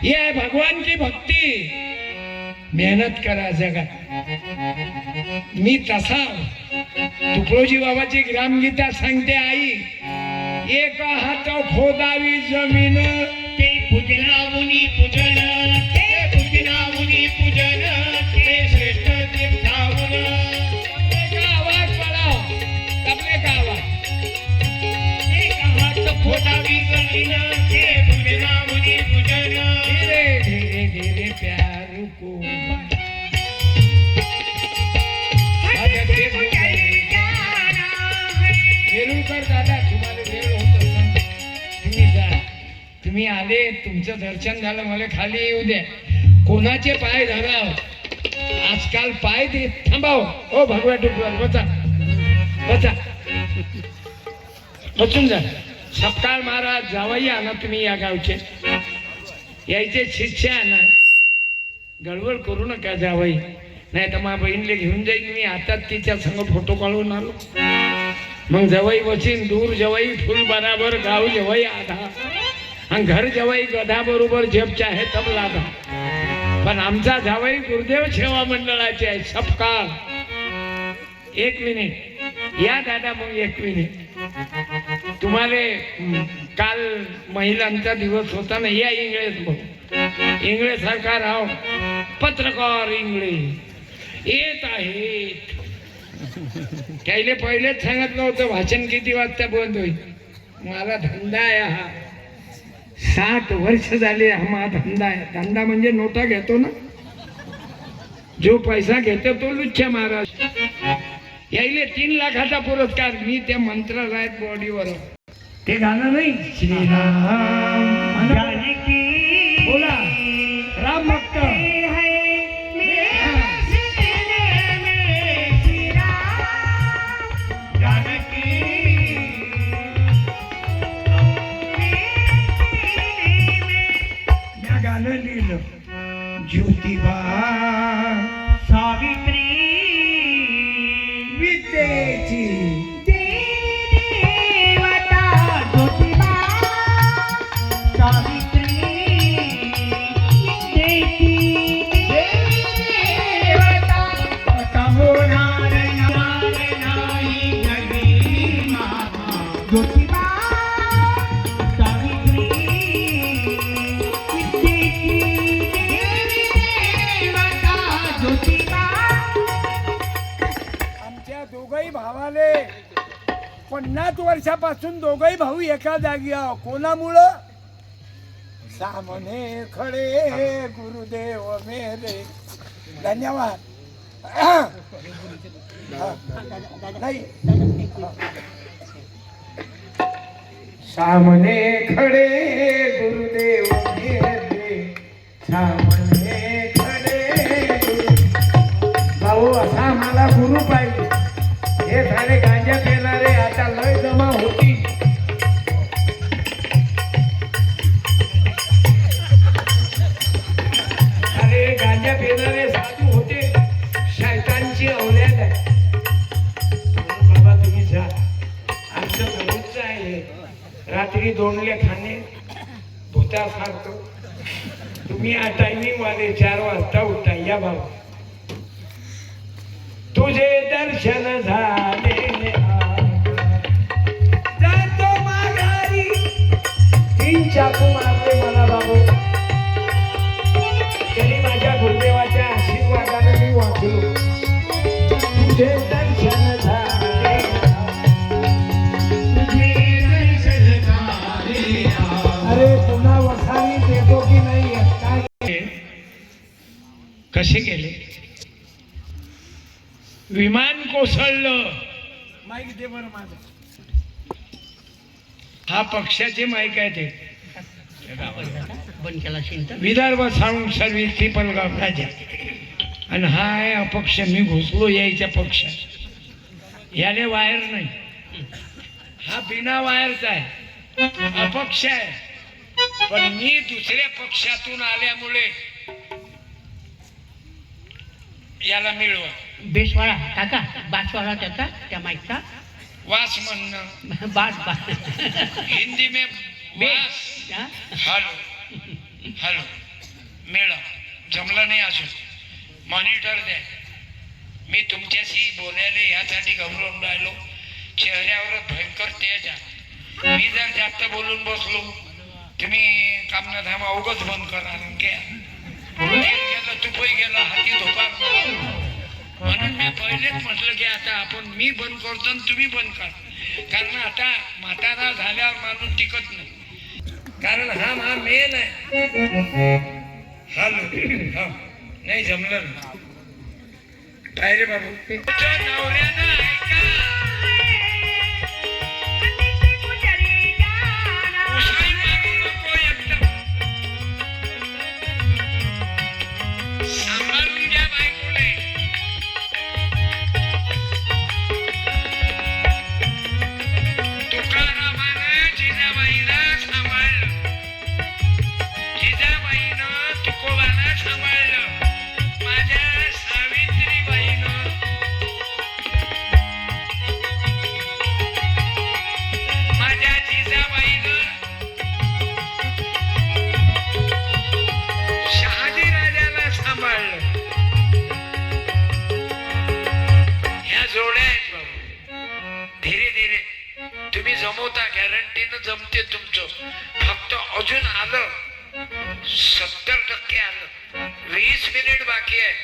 [SPEAKER 3] ये है भगवान की भक्ति. मेहनत करा जगात. मी तसा तुकडोजी बाबाची ग्रामगीता सांगते. आई एक हात खोदावी जमीन,
[SPEAKER 1] ते पूजना मुनी पूजन, ते पूजना मुनी पूजन, ते श्रेष्ठ तीर्थावन.
[SPEAKER 3] का आवाज पडाव कपडे का आवाज.
[SPEAKER 1] एक हात खोदावी जमीन, ते पूजना मुनी पूजन.
[SPEAKER 3] धीरे धीरे धीरे प्यार को वेरूळकर दादा तुम्हाला वेळ होत असेल तुम्ही जा. तुम्ही आले तुमचं दर्शन झालं मला खाली येऊ द्या. कोणाचे पाय धराव. आजकाल पाय देत थांबाव. ओ भगवा डुकवर बसा बसा बसून जा. सपकाळ महाराज जावई आणा तुम्ही या गावचे. यायचे शिष्य आणा. गडबड करू नका जावई. नाही तर माझ्या बहिणीला घेऊन जाईन मी. आता तिच्या संग फोटो काढून आलो. मग जवई बसीन दूर जवई फुल बराबर गाव जवई आधा आणि घर जवई गधा बरोबर जप चाहे तब लाधा. पण आमचा जावई गुरुदेव सेवा मंडळाचे आहे. सपकाळ. 1 मिनिट या दादा. मग 1 मिनिट. तुम्हाला काल महिलांचा दिवस होता ना. या इंग्रज बघ. इंग्रज सरकार आहो पत्रकार इंगळे येत आहेत. त्याला पहिलेच सांगितलं होतं भाषण किती वाजता बंद होईल. मला धंदा आहे हा, 60 वर्ष झाले हा माझा धंदा आहे. धंदा म्हणजे नोटा घेतो ना, जो पैसा घेतो तो लुच्चा महाराज. यायले 3 लाखाचा पुरस्कार. मी त्या मंत्रालयात बॉडीवर ते गाणं नाही श्रीराम जानकी बोला राम भक्त गाणं लिहिलं. ज्योतिबा सावित्री विद्येची देवता ज्योतिबा सावित्री विद्येची देवता होणार नाही नवी माता ज्योतिबा दोघही भावाले 50 वर्षापासून दोघही भाऊ एका जागी आहो. कोणामुळं? सामने खडे गुरुदेव मेरे. धन्यवाद. नाही सामने खडे गुरुदेव मेरे सामने खडे भाऊ असा मला गुरु पाहिजे. हे झाले गांजा पिणारे आता लय जमा होती. अरे गांजा पिणारे साधू होते, शैतानची औलाद आहे. बाबा तुम्ही जा, आमचं जवळच आहे. रात्री 2 खाणे भूतासारखं. तुम्ही या टायमिंग वाले 4 वाजता उठा. या बाबा तुझे दर्शन झाले जातो माघारी. 3 चाकू मारले मला बाबू, तरी माझ्या गुरुदेवाच्या आशीर्वादाने मी वाचलो. तुझे दर्शन झाले तुझे दर्शन झाले. अरे पुन्हा वसावी देतो की नाही काय? कसे केले? विमान कोसळलं. माईक दे बरं माझं. हा पक्षाचे माईक आहे. ते
[SPEAKER 2] बंद केला शिंत
[SPEAKER 3] विदर्भ साऊंड सर्व्हिस पिपलगाव राजा. आणि हा आहे अपक्ष. मी घुसलो यायच्या पक्षात. याने वायर नाही, हा बिना वायरचा आहे, अपक्ष आहे. पण मी दुसऱ्या पक्षातून आल्यामुळे याला मिळवा.
[SPEAKER 2] बेसवाळा काका, बासवाळा त्याचा त्या माईकचा
[SPEAKER 3] वास म्हणणं,
[SPEAKER 2] बास बास
[SPEAKER 3] हिंदी में वास.
[SPEAKER 2] हा?
[SPEAKER 3] हॅलो हॅलो मिळा. जमलं नाही अजून. मॉनिटर द्या. मी तुमच्याशी बोलायला यासाठी घाबरून राहिलो, चेहऱ्यावरच भयंकर तेज आहे. मी जर जास्त बोलून बसलो तुम्ही कामना धाम अवगत बंद करा. गेलं तुपही गेला हाती धोका. म्हणून मी पहिलेच म्हटलं की आता आपण मी बंद करतो आणि तुम्ही बंद करा. कारण आता म्हातारा झाल्यावर माणूस टिकत नाही. कारण हा मेन आहे. हॅलो हा नाही जमलं ना काय रे बाबू. नवऱ्यानं ऐका उसळी मारू नको. एकदम सांभाळून घ्या बायकोले. तुकारामानं जिजाबाईला सांभाळलं, जिजाबाईनं तुकोबाला सांभाळलं, माझ्या सावित्रीबाईनं माझ्या जिजाबाईनं शहाजीराजाला सांभाळलं. ह्या जोड्या आहेत बाबा. धीरे धीरे तुम्ही जमवता, गॅरंटीनं जमते तुमचं. फक्त अजून आलं 70% आलं. 20 मिनिट बाकी आहे.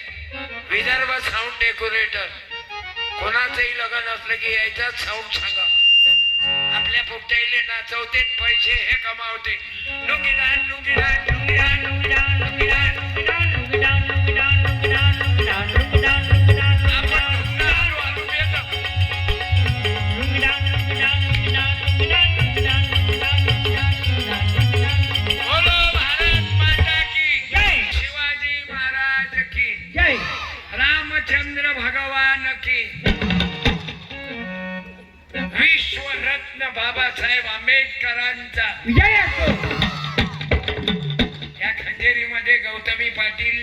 [SPEAKER 3] विदर्भ साऊंड डेकोरेटर कोणाचंही लग्न असलं की यायचाच साऊंड सांगा. आपल्या पोट्याईले नाचवते पैसे हे कमावते. लुंगीडान लुंगीडान लुंगीडान लुंगीडान लुंगीडान लुंगीडान लुंगीडान लुंगीडान लुंगीडान लुंगीडान लुंगीडान लुंगीडान आपण लुंगीडान वाजू येतं. लुंगीडान लुंगीडान लुंगीडान लुंगीडान लुंगीडान लुंगीडान लुंगीडान लुंगीडान. बोलो भारत माता की जय. शिवाजी महाराज की
[SPEAKER 2] जय.
[SPEAKER 3] रामचंद्र भगवान की. विश्वरत्न बाबासाहेब आंबेडकरांचा
[SPEAKER 2] विजय असो.
[SPEAKER 3] या खंजेरीमध्ये गौतमी पाटील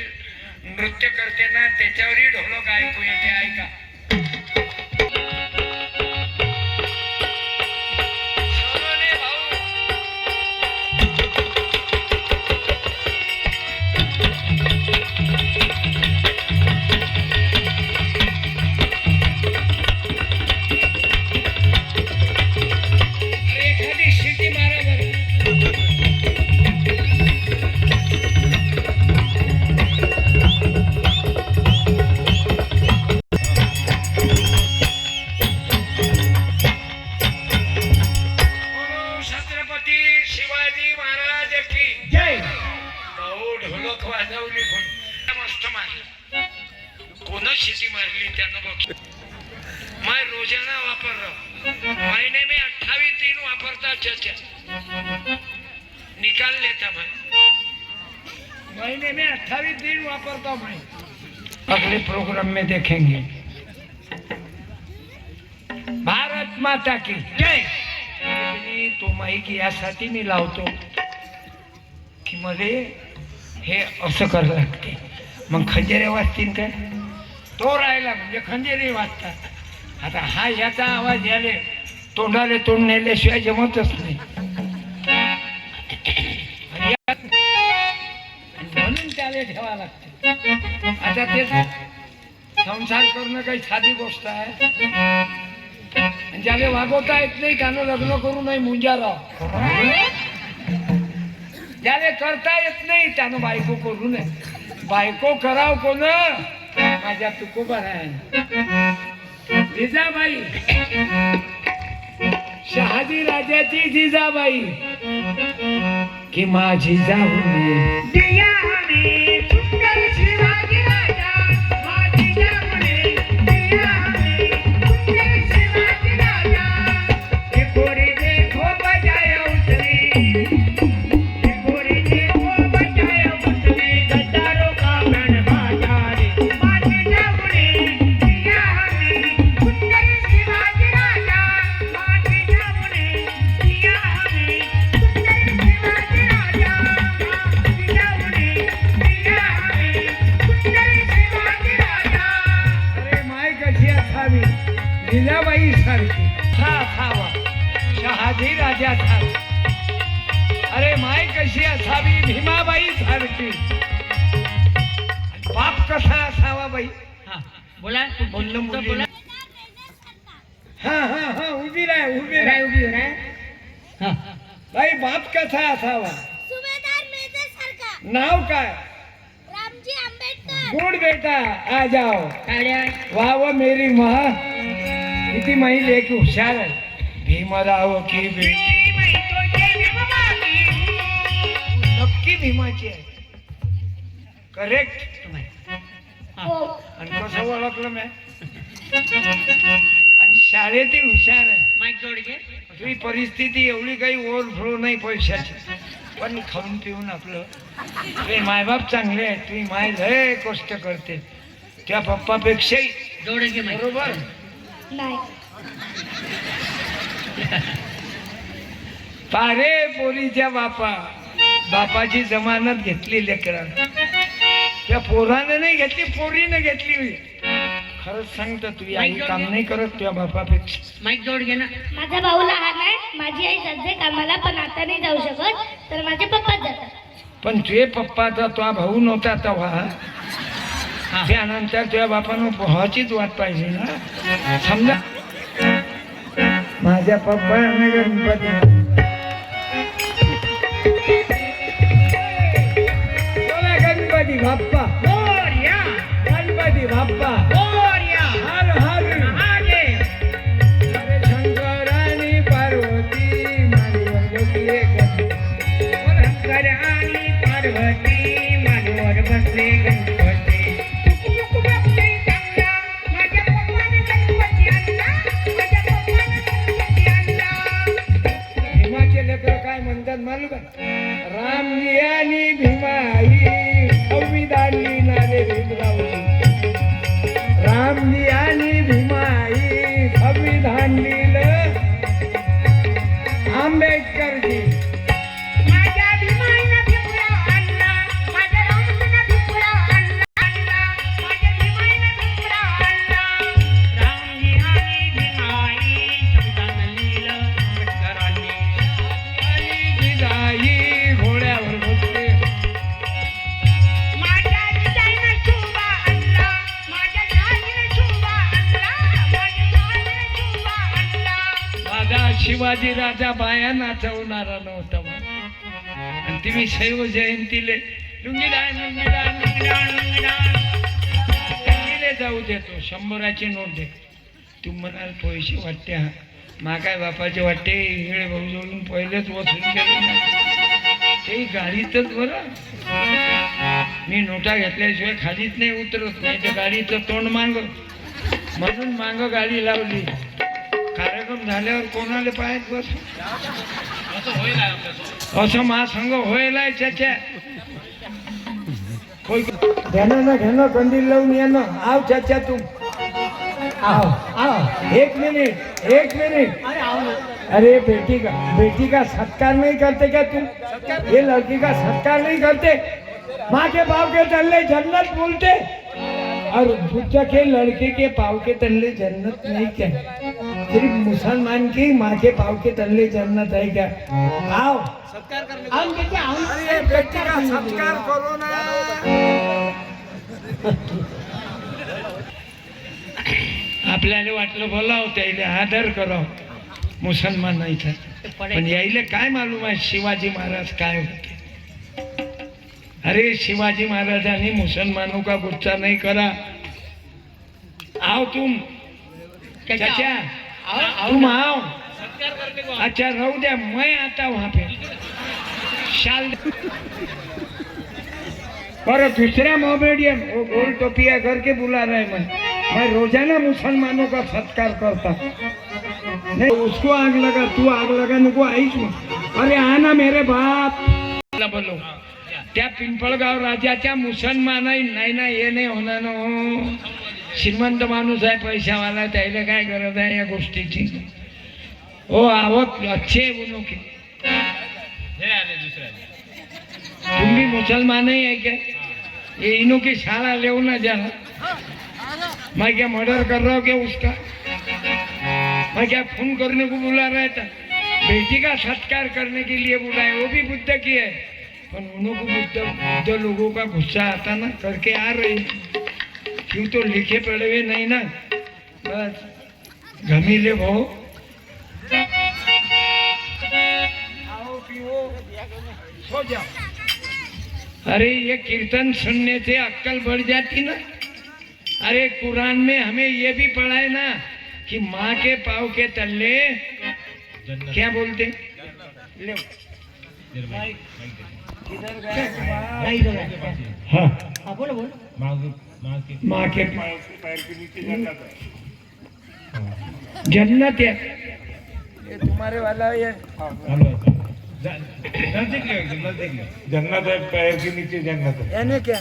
[SPEAKER 3] नृत्य करते ना, त्याच्यावरही ढोलक ऐकू येते. ऐका. सोनोने भाऊ अरे एखादी शिटी मारा बरं. बोलो छत्रपती शिवाजी महाराज की
[SPEAKER 2] जय.
[SPEAKER 3] भाऊ ढोलक वाजवली पण मस्त मारली. कोण शिटी मारली त्यानं बघ. मैं रोजाना वापर रहा हूं. महीने में 28 दिन वापरता. चाचा निकाल लेता मैं. महीने में 28 दिन वापरता मैं. अगले प्रोग्राम में देखेंगे. भारत माता की जय. तो माईक यासाठी मी लावतो की मध्ये हे असं करावं लागते. मग खंजेरे वाजतील काय? तो राहिला म्हणजे खंजेरे वाजतात. आता हा याचा आवाज याले तोंडाले तोंड नेल्याशिवाय जमतच नाही. आणि म्हणून त्याला ठेवा लागते. आता ते संसार करणं काही साधी गोष्ट आहे. आणि ज्याला वागवता येत नाही त्यानं लग्न करू नये मुंजाराव. ज्याला करता येत नाही त्यानं बायको करू नये. बायको कराव कोण? माझ्या तुकोबर आहे जिजाबाई. शहाजी राजाची जिजाबाई की माझी जाऊ शिवाजी राजा माझी जाऊ जिजाबाई सारखी असावा. शहाजी राजा सारखी. अरे माय कशी असावी? भीमाबाई सारखी. बाप कसा असावा बाई?
[SPEAKER 2] हा बोला.
[SPEAKER 3] बोललं
[SPEAKER 2] तुमचं
[SPEAKER 3] मुली.
[SPEAKER 2] बोला.
[SPEAKER 3] हा हा हा उभी राह उभी राह उभी राह.
[SPEAKER 2] हा.
[SPEAKER 3] बाई बाप कसा असावा?
[SPEAKER 5] सुभेदार मेजर सारखा.
[SPEAKER 3] नाव काय?
[SPEAKER 5] रामजी आंबेडकर.
[SPEAKER 3] गुड बेटा आ जाओ.
[SPEAKER 2] टाळ्या.
[SPEAKER 3] वाह व मेरी माँ किती माई लेक हुशार आहे. भीमराव की बेटी नक्की भीमाची आहे. करेक्ट.
[SPEAKER 5] हो.
[SPEAKER 3] आणि कसं ओळखलं मी? आणि शाळेतही हुशार आहे.
[SPEAKER 2] माईक जोड घे.
[SPEAKER 3] तुझी परिस्थिती एवढी काही ओव्हरफ्लो नाही पैशाची, पण खाऊन पिऊन आपलं. तुझे मायबाप चांगले आहेत. तुझी माय लय कष्ट करते त्या पप्पापेक्षाही.
[SPEAKER 2] जोड घे माईक.
[SPEAKER 3] बरोबर.
[SPEAKER 5] नाही.
[SPEAKER 3] पारे पोरीच्या बापाची जमानत घेतली लेकरानं. त्या पोरानं नाही घेतली, पोरीनं घेतली. खरंच सांगतो तुझी आई काम नाही करत तुझ्या बापापेक्षा.
[SPEAKER 2] माईक जोड घे ना.
[SPEAKER 5] माझा भाऊ लहान आहे. माझी आई सध्या कामाला पण आता नाही जाऊ शकत, तर माझे पप्पाच जातात.
[SPEAKER 3] पण तुझे पप्पाचा तुझा भाऊ नव्हता तेव्हा. त्यानंतर तुझ्या बापानं पोहाचीच वाट पाहिजे ना. समजा माझ्या पप्पाने गणपती
[SPEAKER 1] पार्वती माझ्यावर बसले गणपती
[SPEAKER 6] नुकू बसले चांगला माझ्या पप्पाने गणपती आणला माझ्या पप्पाने गणपती आणला
[SPEAKER 3] भीमाचे लेकर काय म्हणतात मालूम का रामजी आणि भीमाई संविधानी नारे भीमरावजी रामजी आणि भीमाई संविधान लिहिलं आंबेडकरजी
[SPEAKER 6] माझ्या भीमाईनं भिपुरा आणला माझ्या रामजीनं भिपुरा आणला माझ्या भीमाईनं भिपुरा आणला
[SPEAKER 2] रामजी आणि भीमाई संविधान लिहिलं आंबेडकरांनी.
[SPEAKER 3] आणि जिजाई घोड्यावर बसले
[SPEAKER 6] माझ्या जिजाईनं शुभा आणला माझ्या जाईनं शुभा आणला माझ्या जाईनं शुभा आणला
[SPEAKER 3] माझा शिवाजी राजा बाया नाचवणारा नव्हता मग. आणि तुम्ही शैव जयंतीले लुंगीदान लुंगीदान लुंगीदान लुंगीदान त्यांनीले जाऊ देतो 100ची नोट दे तू म्हणाल पैसे वाटते हा मा काय बापाचे वाटते इंगळे भाऊ जोडून पहिलेच वसूल केलं ना ते गाडीतच बरं मी नोटा घेतल्याशिवाय खालीच नाही उतरत नाही तर गाडीचं तोंड मांग म्हणून मांग गाडी लावली कार्यक्रम झाल्यावर कोणाला पाहत बस असं महासंघ होयलाय त्याच्या घेणं घेणं कंदील लावून येणं आव चाचा तू आओ आओ एक मिनिट अरे बेटी का सत्कार नहीं करते क्या तुम ये लड़की का सत्कार नहीं करते माँ के पाँव के तले जन्नत बोलते और बुच्चा के लड़के के पाँव के तले जन्नत नहीं क्या सिर्फ मुसलमान की माँ के पाँव के तले जन्नत है क्या आओ अरे बेटी का सत्कार करो ना आपल्याला वाटलं बोलाव त्याला आदर कराव मुसलमान नाही पण यायला काय मालूम आहे शिवाजी महाराज काय होते अरे शिवाजी महाराजांनी मुसलमानों का गुस्सा नहीं करा आओ तुम चाचा तुम आओ अच्छा रहो दे मैं आता वहां पे शाल और दूसरा मोमेडियन वो गोल टोपिया करके बुला रहा है मैं रोजाना मुसलमानों का सत्कार करता नहीं उसको आग लगा तू आग लगाने को आईच मग अरे आना मेरे बाप बोलो त्या पिंपळगाव राजाच्या मुसलमान नाही ना हे नाही होणार ना हो श्रीमंत माणूस आहे पैशावाला त्याला काय गरज आहे या गोष्टीची हो आवत अच्छे बोलो की तुम भी मुसलमान ही है क्या ये इनों की शाला ले ना जाना मैं क्या मर्डर कर रहा हूँ क्या उसका मैं क्या खून करने को बुला रहा था बेटी का सत्कार करने के लिए बुलाए वो भी बुद्ध की है पर उन्हों को बुद्ध लोगों का गुस्सा आता ना करके आ रही क्यों तो लिखे पढ़े हुए नहीं ना बस घमीले भाव आओ पियो सो जाओ अरे ये कीर्तन सुनने से अक्कल बढ़ जाती ना अरे कुरान में हमें ये भी पढ़ा है ना कि माँ के पाँव के तले क्या बोलते ले हाँ
[SPEAKER 2] बोलो बोलो
[SPEAKER 3] माँ के पैर के नीचे जन्नत है ये तुम्हारे वाला है
[SPEAKER 4] जन्नत है पैर के नीचे जन्नत है
[SPEAKER 3] यानी क्या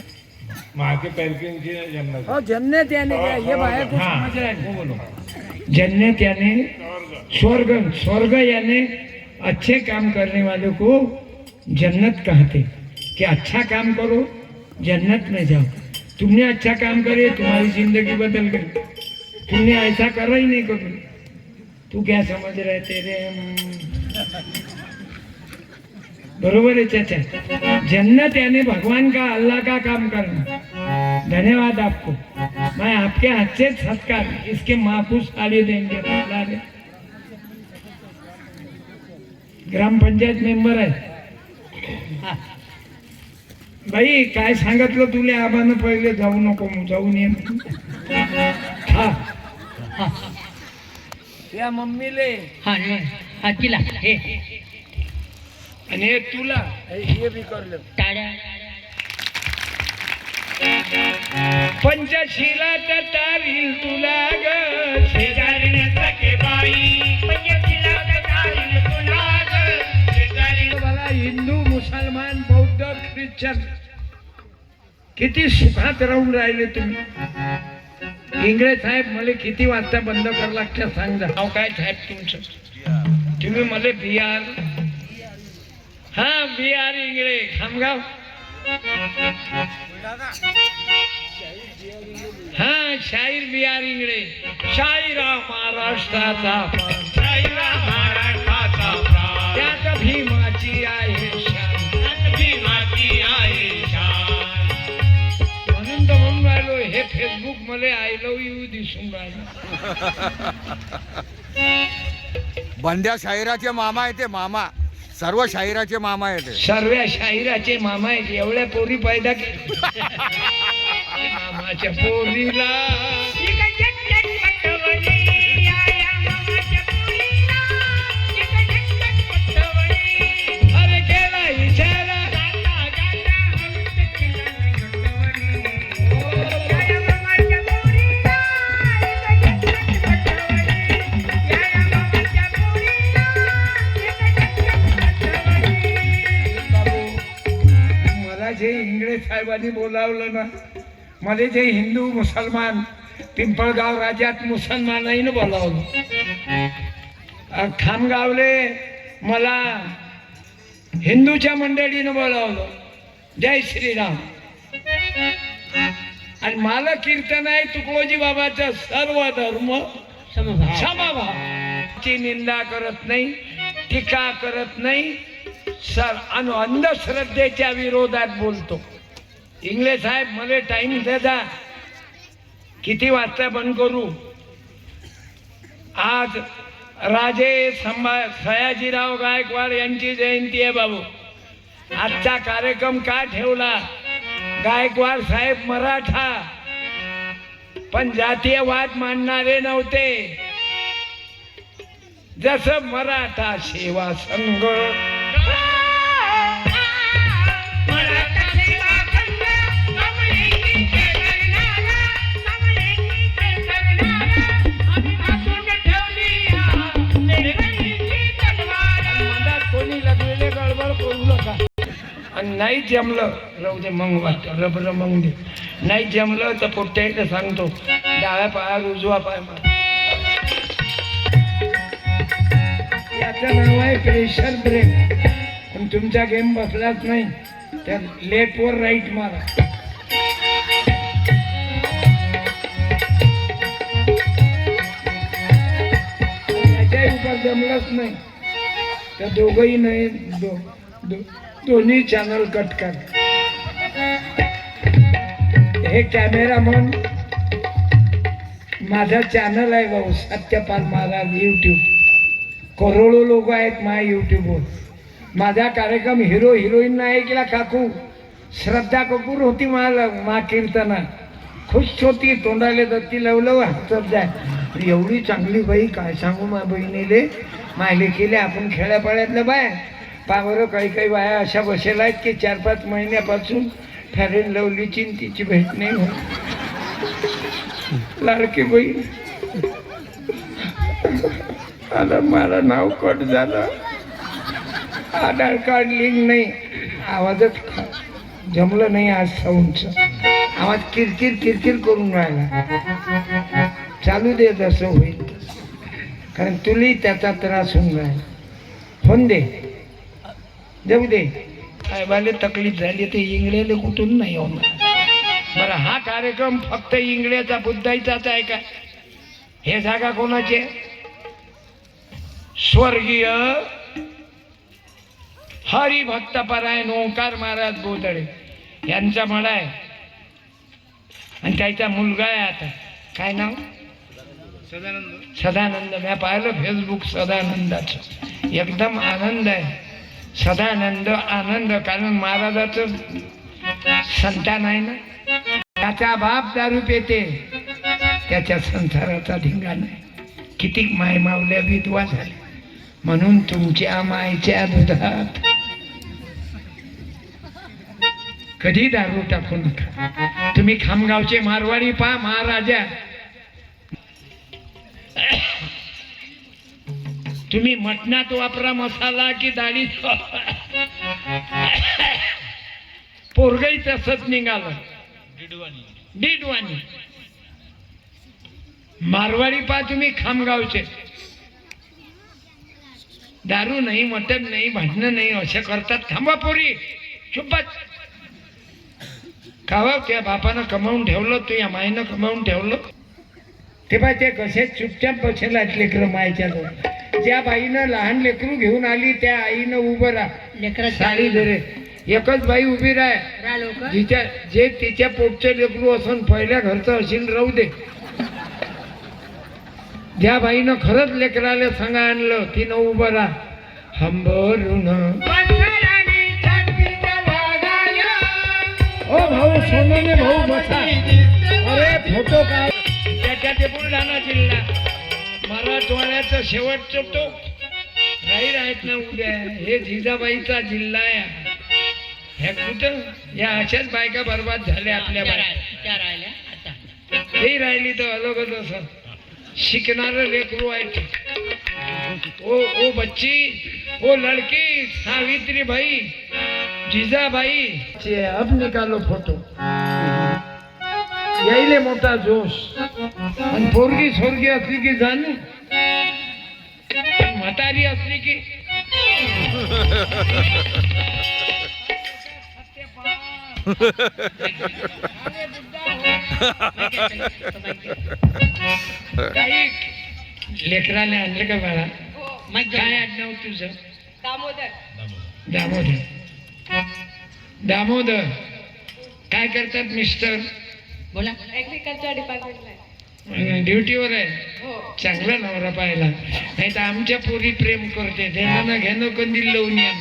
[SPEAKER 4] माँ के पैर के नीचे जन्नत है
[SPEAKER 3] जन्नत यानी क्या ये बाहर को
[SPEAKER 4] हाँ,
[SPEAKER 3] समझ रहा है
[SPEAKER 4] वो बोलो
[SPEAKER 3] जन्नत यानी स्वर्ग स्वर्ग यानी अच्छे काम करने वालों को जन्नत कहते कि अच्छा काम करो जन्नत में जाओ तुमने अच्छा काम करे तुम्हारी जिंदगी बदल गई तुमने ऐसा करा ही नहीं कभी तू क्या समझ रहे तेरे बरोबर है चाचा जन्नत यानी भगवान का अल्लाह का काम करना धन्यवाद आपको मैं आपके हाथ से सत्कार इसके माखूस थाली देंगे ग्राम पंचायत मेंबर आहे बाई काय सांगितलं तुले आबानं पहिले जाऊ नको जाऊन ये हा त्या मम्मीले
[SPEAKER 2] हा हा तिला हे
[SPEAKER 3] आणि हे तुला हे बी करलं
[SPEAKER 2] टाळ्या
[SPEAKER 3] पंचशिलात तारील तुला ग
[SPEAKER 1] शेजारीने सखे बाई पंचशिलात तारील तुला ग शेजारी
[SPEAKER 3] मला हिंदू मुसलमान बौद्ध ख्रिश्चन किती सुखात राहून राहिले तुम्ही. इंग्रज साहेब मला किती वाजता बंद करावं लागतं सांगा. नाव काय साहेब तुमचं? तुम्ही मला बिहार बिहार इंगळे खामगाव शाहीर बिहार इंगळे शाहिरा महाराष्ट्राचा
[SPEAKER 1] शाहिरा महाराष्ट्राचा प्राण
[SPEAKER 3] त्यात भीमाची आहे शान
[SPEAKER 1] भीमाची आहे शान.
[SPEAKER 3] म्हणून तर म्हणून राहिलो हे फेसबुक मध्ये आय लव्ह यू दिसून राहिलं.
[SPEAKER 7] बंड्या शाहिराचे मामा आहे ते मामा सर्व शाहिराचे मामा आहे ते
[SPEAKER 3] सर्व शाहिराचे मामा आहेत. एवढ्या पोरी पैदा केल्या मामाच्या पोरीला अरे केला इशारा मला जे इंग्रज साहेबांनी बोलावलं ना मला जे हिंदू मुसलमान पिंपळगाव राज्यात मुसलमानाईनं बोलावलं. खामगावले मला हिंदूच्या मंडळीनं बोलावलं. जय श्रीराम. आणि मला कीर्तन आहे तुकडोजी बाबाचा सर्व धर्म समभावाची निंदा करत नाही, टीका करत नाही, अंधश्रद्धेच्या विरोधात बोलतो. इंग्रज साहेब मला टाइम द्या किती वाजता बंद करू. आज राजे सयाजीराव गायकवाड यांची जयंती आहे बाबू. आजचा कार्यक्रम का ठेवला? गायकवाड साहेब मराठा पण जातीयवाद मानणारे नव्हते. जसं मराठा सेवा संघ आणि नाही जमलं राहू दे मग वाटतं रबर मग दे. नाही जमलं तर पोट्याला सांगतो डाव्या पायावर उजवा पाय मार. याचं नाव आहे प्रेशर ब्रेक. पण तुमचा गेम बसलाच नाही तर लेफ्टवर राईट मारा. याच्याही उपर जमलंच नाही तर दोघंही नाही दोन्ही चॅनल कट कर. हे कॅमेरामन माझा चॅनल आहे भाऊ सत्यपाल महाराज यूट्यूब. करोडो लोक आहेत माझ्या यूट्यूबवर. माझा कार्यक्रम हिरो हिरोईन नाही ऐकला काकू. श्रद्धा कपूर होती मा कीर्तना खुश होती तोंडाले दत्ती लवलव हसत जाय. एवढी चांगली बाई काय सांगू मा बहिणीले मायले केले. आपण खेड्यापाड्यातल्या बाय पावर काही काही बाया अशा बसेल आहेत की 4-5 महिन्यापासून फॅरेन लवलीची तिची भेट नाही होत. लाडकी बाई आता मला नाव कट झालं. आधार कार्ड लिंक नाही. आवाजच जमलं नाही आज साऊंडचं. आवाज किरकिर किरकिर करून राहिला. चालू दे जसं होईल कारण तुलाही त्याचा त्रास होऊन राहिला. होऊन दे जाऊ दे. साहेबाला तकलीफ झाली तर इंगळेले कुठून नाही होणार. बरं हा कार्यक्रम फक्त इंगळ्याचा बुद्धाईचाच आहे का? हे जागा कोणाचे? स्वर्गीय हरिभक्तपरायण ओंकार महाराज बोधडे यांचा मळा आहे आणि त्याचा मुलगा आहे. आता काय नाव? सदानंद. मी पाहिलं फेसबुक सदानंदाचं. एकदम आनंद आहे. सदानंद आनंद कारण महाराजाचं संतान आहे ना. त्याचा बाप दारू पेते त्याच्या संसाराचा धिंगाणा आहे. किती माय मावल्या विधवा झाल्या म्हणून तुमच्या मायच्या दुधात कधी दारू टाकू नका. तुम्ही खामगावचे मारवाडी पहा महाराजा, तुम्ही मटणात वापरा मसाला की डाळीत वापरा, पोरगही तसंच निघालं डिडवाणी. मारवाडी पहा तुम्ही खामगावचे, दारू नाही, मटण नाही, भांडणं नाही, असं करतात. थांबा पोरी, चुपच खावा. त्या बापानं कमावून ठेवलं, तू या माईनं कमावून ठेवलं. तेव्हा ते कसे चुपचाप बसेला लेकरं मायच्या जवळ. ज्या बाईनं लहान लेकरू घेऊन आली त्या आईनं उभं राहा,
[SPEAKER 2] लेकरं
[SPEAKER 3] साडी धरे. एकच बाई उभी राह,
[SPEAKER 2] राहा लवकर.
[SPEAKER 3] जिच्या जे तिच्या पोटचं लेकरू असून पहिल्या घरचं असेल राहू दे. ज्या बाईनं खरंच लेकराला सांगा आणलं तिनं उभं राहा. हंबरून ओ भाऊ, सोनूने भाऊ बसा. अरे फोटो काढ. त्याच्या ते बुलढाणा जिल्हा मराठवाड्याचा शेवटचा टोक राहील आहेत ना उद्या. हे जिजाबाईचा जिल्हा आहे. हे कुठं या अशाच बायका बर्बाद झाल्या आपल्या बायका.
[SPEAKER 2] त्या राहिल्या आता.
[SPEAKER 3] हे राहिली तर अलगच असं शिकणार लेकरू आहे. ओ बच्ची, ओ लड़की, सावित्रीबाई, जिजाबाई. अब निकालो फोटो. यायले मोठा जोश. आणि पोरगी सोरगी असली की जाणू, म्हातारी असली की काही लेकराने आणलं का बाळा? काय आडनाव तुझं? दामोदर. दामोदर काय करतात मिस्टर?
[SPEAKER 2] बोला.
[SPEAKER 6] ऍग्रिकल्चर डिपार्टमेंटला
[SPEAKER 3] ड्युटीवर आहे. चांगला नवरा पाहिला, नाही तर आमच्या पोरी प्रेम करते. देणं ना घेणं कंदील लावून येणं,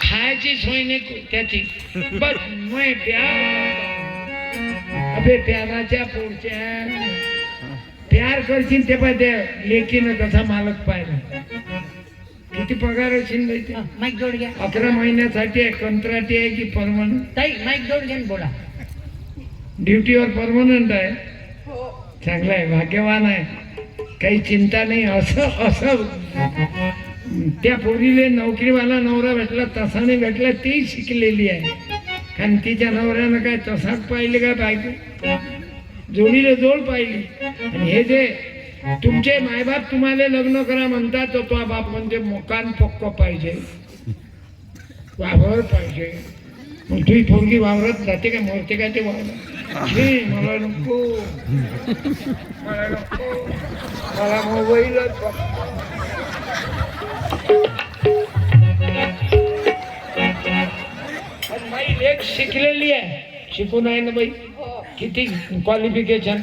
[SPEAKER 3] खायची सोय नाही त्याची. बस मैं प्यार. अबे प्याराच्या पोरच्या प्यार करशील ते पाहिजे. लेकीनं कसा मालक पाहिला. किती पगार असेल बाई ते?
[SPEAKER 2] माईक जोड घ्या.
[SPEAKER 3] 11 महिन्यासाठी आहे, कंत्राटी आहे की परमनंट?
[SPEAKER 2] ताई माईक जोड घ्या आणि बोला.
[SPEAKER 3] ड्युटीवर परमनंट आहे. चांगलं आहे, भाग्यवान आहे, काही चिंता नाही. असं त्या पोरीले नोकरीवाला नवरा भेटला तसा नाही भेटला, ती शिकलेली आहे. कारण तिच्या नवऱ्यानं काय तसाच पाहिले काय बायको, जोडीले जोड पाहिली. आणि हे जे तुमचे मायबाप तुम्हाला लग्न करा म्हणतात, तो तो बाप म्हणजे मकान पक्क पाहिजे, वावर पाहिजे. मग तुझी पोरगी वावरत जाते का मरते का ते वावर? मला नको, मला नको, मला मोबाईलच. बाई लेख शिकलेली आहे. शिकून आहे ना बाई? किती क्वालिफिकेशन?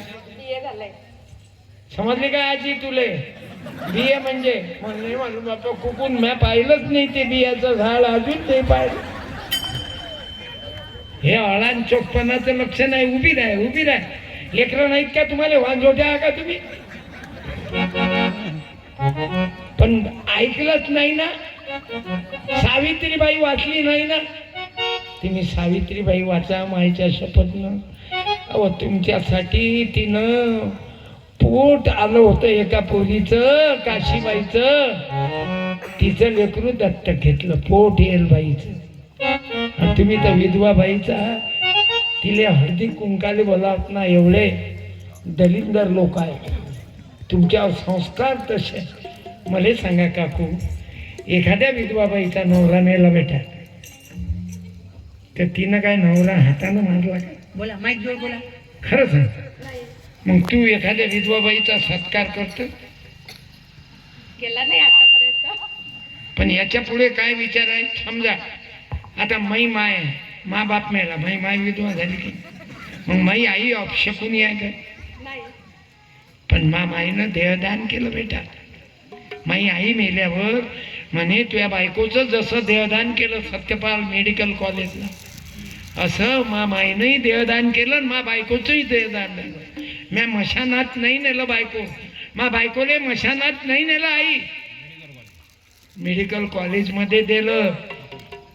[SPEAKER 3] समजले काय आजी तुले? BA म्हणजे म्हणले म्हणून बापा कुकून मी पाहिलंच नाही ते बियाचं झाड, अजून नाही पाहिलं. हे अळान चोखपणाचं लक्षण आहे. उभी राह, उभी राह. लेकरं नाहीत का तुम्हाला? वांजोट्या का तुम्ही? पण ऐकलंच नाही ना. सावित्रीबाई वाचली नाही ना. तुम्ही सावित्रीबाई वाचा माईच्या शपथनं. अहो तुमच्यासाठी तिनं पोट आलं होतं एका पोरीचं, काशीबाईचं. तिचं लेकरू दत्तक घेतलं, पोट येईल बाईचं. आणि तुम्ही तर विधवा बाईचा. तिले हळदी कुंकाले बोलावत ना. एवढे दलिंदर लोक आहेत. तुमच्यावर संस्कार तसे. मला सांगा काकू, एखाद्या विधवा बाईचा नवरा नेला बेटा, तर तिनं काय नवरा हातानं मारला का?
[SPEAKER 2] बोला माईक जोड बोला.
[SPEAKER 3] खरं सांग. मग तू एखाद्या विधवा बाईचा सत्कार करतो?
[SPEAKER 6] केला नाही आतापर्यंत.
[SPEAKER 3] पण याच्या पुढे काय विचार आहे? समजा आता माई माय, मा बाप मेला, माई विधवा झाली की मग माई आई अपशकुनी आहे का?
[SPEAKER 6] नाही.
[SPEAKER 3] पण माईनं देहदान केलं बेटा. माई आई मेल्यावर म्हणे तुझ्या बायकोचं जसं देहदान केलं सत्यपाल मेडिकल कॉलेजला, असं माईनंही देहदान केलं, मा बायकोचंही देहदान झालं. म्या मशानात नाही नेलं बायको, मा बायकोले मशानात नाही नेलं आई, मेडिकल कॉलेजमध्ये दिलं.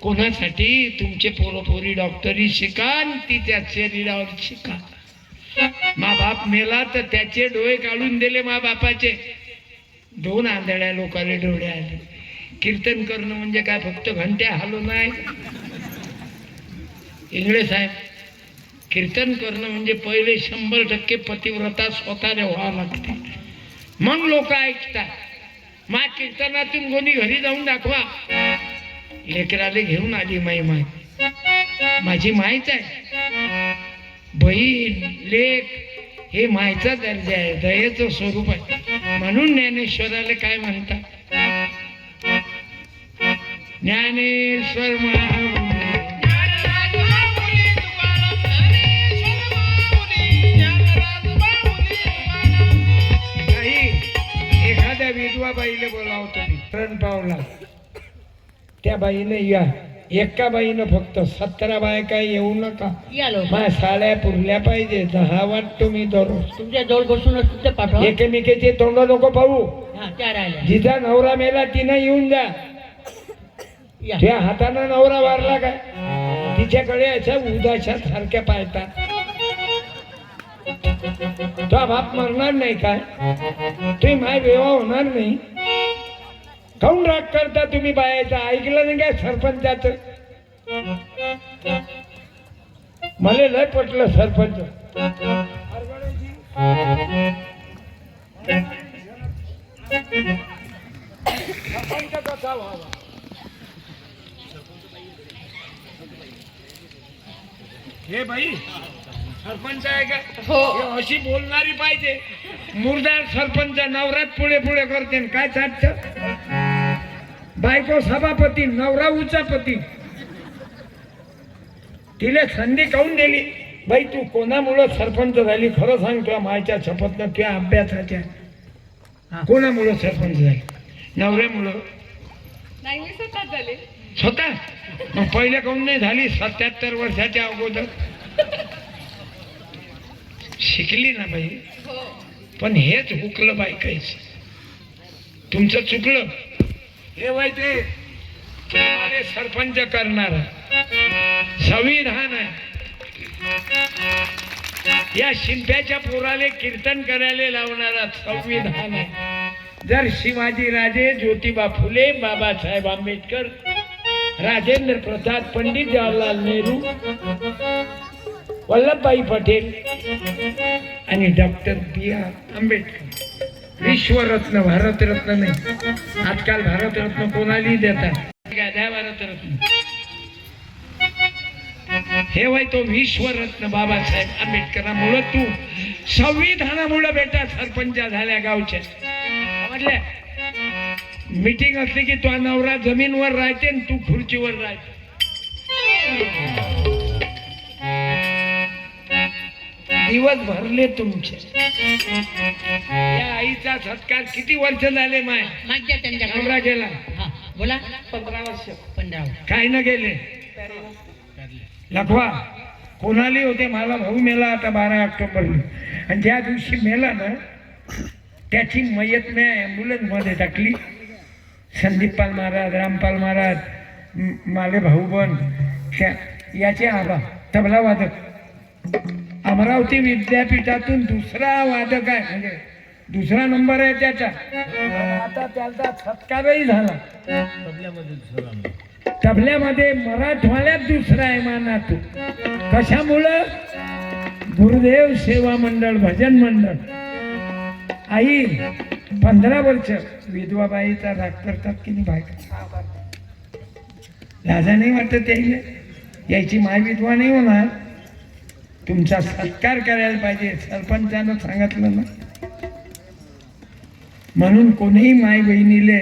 [SPEAKER 3] कोणासाठी? तुमचे पोरपोरी डॉक्टरी शिका आणि ती त्या शरीरावर शिका. मा बाप मेला तर त्याचे डोळे काढून दिले मा बापाचे. 2 आंधळ्या लोकांना डोळे आले. कीर्तन करणं म्हणजे काय फक्त घंट्या हलवू नाही इंगळे साहेब. कीर्तन करणं म्हणजे पहिले 100% पतिव्रता स्वतःला व्हावं लागते, मग लोक ऐकतात. मा कीर्तनातून कोणी घरी जाऊन दाखवा. लेकराले घेऊन आली माई माय. माझी मायच आहे. बहीण लेक हे मायचा दर्जा आहे, दयेचं स्वरूप आहे. म्हणून ज्ञानेश्वराला काय म्हणतात? ज्ञानेश्वर महाराज एखाद्या विधवा बाईला बोलावतो मी प्रण पावला. त्या बाईने या. एका बाईनं फक्त 17 बायका येऊ नका.
[SPEAKER 2] या लोक
[SPEAKER 3] माझ्या साड्या पुरल्या पाहिजे. 10 वाटतो मी दररोज.
[SPEAKER 2] तुमच्या जवळ बसूनच तुमचं पाठवा.
[SPEAKER 3] एकमेकीचे तोंड नको पाहू.
[SPEAKER 2] हा त्या राहिल्या.
[SPEAKER 3] जिचा नवरा मेला तिनं येऊन जा.
[SPEAKER 2] या
[SPEAKER 3] त्या हातानं नवरा वारला काय तिच्याकडे अशा उदाशा सारख्या पाहतात. तो बाप मरणार नाही काय? तुम्ही माय विवाह होणार नाही. काऊन राग करता तुम्ही बायाचा? ऐकलं नाही काय सरपंचाच? मला लय पटलं सरपंच. सरपंच कसा व्हावा? हे बाई सरपंच आहे का? हे अशी बोलणारी पाहिजे. मुरदार सरपंच नवरात पुढे पुढे करते न काय चाटत? बायको सभापती, नवरा उचापती. तिला संधी काऊन दिली? बाई तू कोणामुळं सरपंच झाली? खरं सांग तुला मायच्या शपथनं तुझ्या अभ्यासाच्या. कोणामुळं सरपंच झाली? नवऱ्यामुळं?
[SPEAKER 6] नाही मी स्वतः झाले.
[SPEAKER 3] स्वतः? मग पहिले काऊन नाही झाली? 77 वर्षाच्या अगोदर शिकली ना बाई. पण हेच हुकलं बाई काहीच. तुमचं चुकलं. हे वय ते तुम्हाला सरपंच करणार संविधान आहे. या शिंप्याच्या पोराले कीर्तन करायला लावणारा संविधान आहे. जर शिवाजी राजे, ज्योतिबा फुले, बाबासाहेब आंबेडकर, राजेंद्र प्रसाद, पंडित जवाहरलाल नेहरू, वल्लभभाई पटेल आणि डॉक्टर B.R. आंबेडकर विश्वरत्न, भारतरत्न नाही. आजकाल भारतरत्न कोणालाही देतात. द्या भारतरत्न. हे वय तो विश्वरत्न बाबासाहेब आंबेडकरांमुळे तू संविधानामुळे बेटा सरपंच झाल्या गावच्या. म्हटल्या मीटिंग असली की तो नवरा जमीनवर राहते आणि तू खुर्चीवर राहते. दिवस भरले तुमचे. या आईचा सत्कार किती वर्ष झाले? माय
[SPEAKER 2] मागच्या त्यांच्याकडे.
[SPEAKER 3] नवरा गेला.
[SPEAKER 2] हा बोला.
[SPEAKER 3] 15 वर्ष.
[SPEAKER 2] 15 वर्ष.
[SPEAKER 3] काय न गेले लखवा. कोणाली होते? मला भाऊ मेला आता 12 ऑक्टोबरला. आणि ज्या दिवशी मेला ना त्याची मयत मी ॲम्ब्युलन्स मध्ये टाकली. संदीपपाल महाराज, रामपाल महाराज, माले भाऊ बन याचे आबा तबला वादक. अमरावती विद्यापीठातून दुसरा वादक आहे, म्हणजे दुसरा नंबर आहे त्याचा. आता त्याचा सत्कारही झाला. तबल्यामध्ये मराठवाड्यात दुसरा आहे मानातू. कशामुळं? गुरुदेव सेवा मंडळ, भजन मंडळ. आई 15 वर्ष विधवा बाईचा राग करतात की नाही बायका? लाजा नाही वाटत यायला? यायची माय विधवा नाही होणार. तुमचा सत्कार करायला पाहिजे. सरपंचानं सांगितलं ना. म्हणून कोणीही माय बहिणीले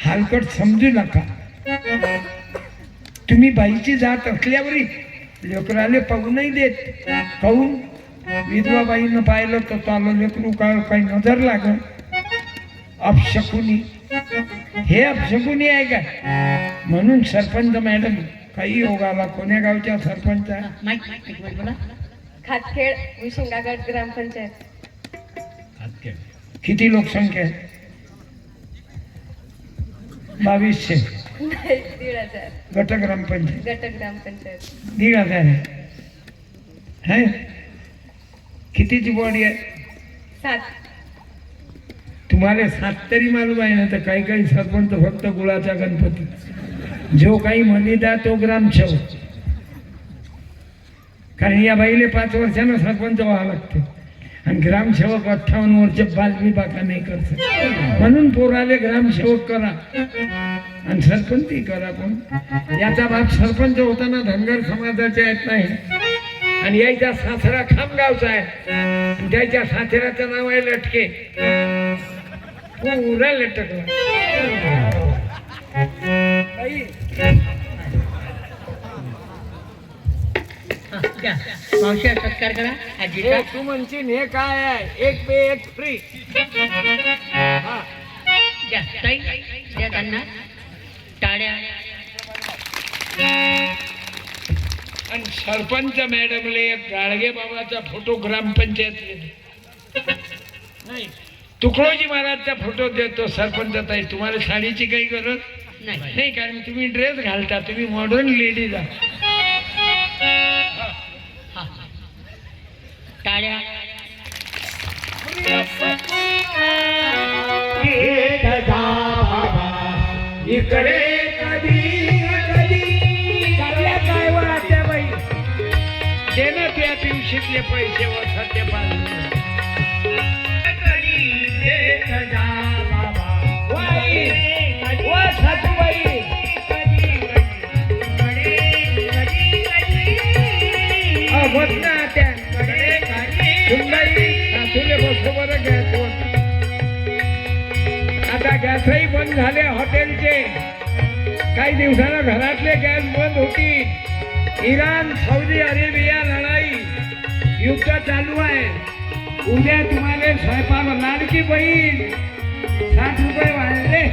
[SPEAKER 3] हलकट समजू नका. तुम्ही बाईची जात असल्यावरही लेकराले पाहू नाही देत. पाहून विधवा बाईनं पाहिलं तर चालू लेकरू काही नजर लागल. अपशकुनी. हे अपशकुनी आहे का? म्हणून सरपंच मॅडम काही योगाला. कोण्या गावच्या सरपंच आहे?
[SPEAKER 2] माईक बोला.
[SPEAKER 6] खातखेड विशिंगागड ग्रामपंचायत.
[SPEAKER 3] किती लोकसंख्या आहे? 2200.
[SPEAKER 8] नाही 1,500
[SPEAKER 3] गट ग्रामपंचायत
[SPEAKER 8] गट ग्रामपंचायत
[SPEAKER 3] 1,500 आहे. कितीची बॉडी आहे?
[SPEAKER 8] 7
[SPEAKER 3] तुम्हाला 7 तरी मालूम आहे ना. तर काही काही सरपंच फक्त गुळाचा गणपती, जो काही म्हणी द्या तो ग्रामसेवक. कारण या बाईले 5 वर्षानं सरपंच व्हावं लागते आणि ग्रामसेवक 58 वर्ष बालवी बाका नाही करत. म्हणून पोराले ग्रामसेवक करा आणि सरपंचही करा. पण याचा बाप सरपंच होताना धनगर समाजाचे आहेत नाही आणि यायचा सासरा खामगावचा आहे आणि त्याच्या सासऱ्याचं नाव आहे लटके. पुरा लटकला बाई.
[SPEAKER 2] मावशी सत्कार करा आजीचा.
[SPEAKER 3] हे तू म्हणशील हे काय आहे? एक पे एक फ्री.
[SPEAKER 2] द्या ताई, द्या त्यांना टाळ्या.
[SPEAKER 3] आणि सरपंच मॅडमले एक गाडगे बाबाचा फोटो ग्रामपंचायत नाही, तुकडोजी महाराजचा फोटो देतो सरपंच ताई. तुम्हाला साडीची काही गरज नाही, कारण तुम्ही ड्रेस घालता, तुम्ही मॉडर्न लेडीज आहात.
[SPEAKER 2] टाळ्या.
[SPEAKER 3] इकडे कधी चालल्या काय वर आत्या बाई, दे ना त्या दिवशीतले पैसे वर सध्या बाजूला. आता गॅसही बंद झाले हॉटेलचे. काही दिवसाला घरातले गॅस बंद होती. इराण सौदी अरेबिया लढाई युद्ध चालू आहे. उद्या तुम्हाला स्वयंपाक लाडकी बहीण 60 रुपये वाढले.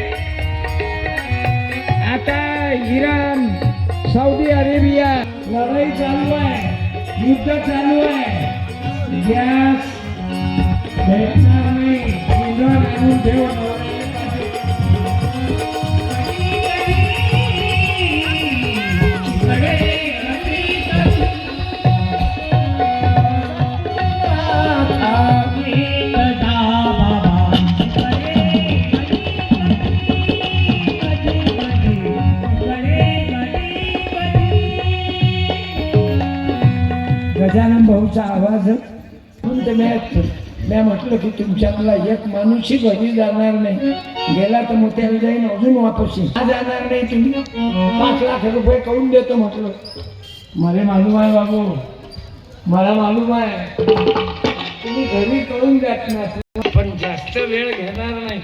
[SPEAKER 3] आता इराण सौदी अरेबिया लढाई चालू आहे, युद्ध चालू आहे. गॅस भेटणार नाही. इंधन आणून ठेवणार. गजानन भाऊचा आवाज मी म्हटलं की तुमच्यातला एक माणूसही घरी जाणार नाही. गेला तर मोठ्याला जाईन अजून वापस जाणार नाही. तुम्ही 5 लाख रुपये करून देतो म्हटलं. मला मालूम आहे बाबू, मला मालूम आहे तुम्ही घरी करून देत नाही. पण जास्त वेळ घेणार नाही.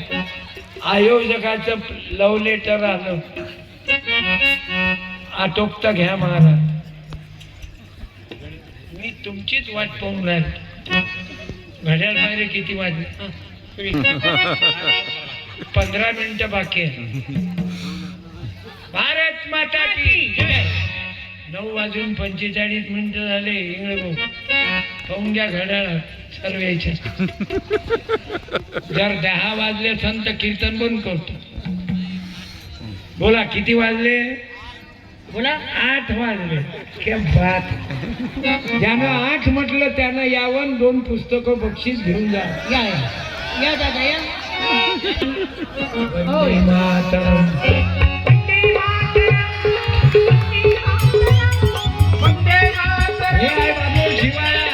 [SPEAKER 3] आयोजकाचं लव्ह लेटर आलं, आटोपता घ्या महाराज. मी तुमचीच वाट पाहून राहील. घड्याळ पाहिजे किती वाजले? 15 मिनिटं बाकी आहे. भारत माता की जय. 9:45 झाले. इंगळे भाऊ पाहून घ्या घड्याळ सर्वेचे. जर 10 वाजले संत कीर्तन बंद करतो. बोला किती वाजले? बोला 8 वाजले. क्या बात. ज्यानं 8 म्हटलं त्यानं यावं. 2 पुस्तकं बक्षीस घेऊन जा.
[SPEAKER 2] या या दादा या.
[SPEAKER 3] वंदे मातरम. हे आहे बाबू शिवाळा.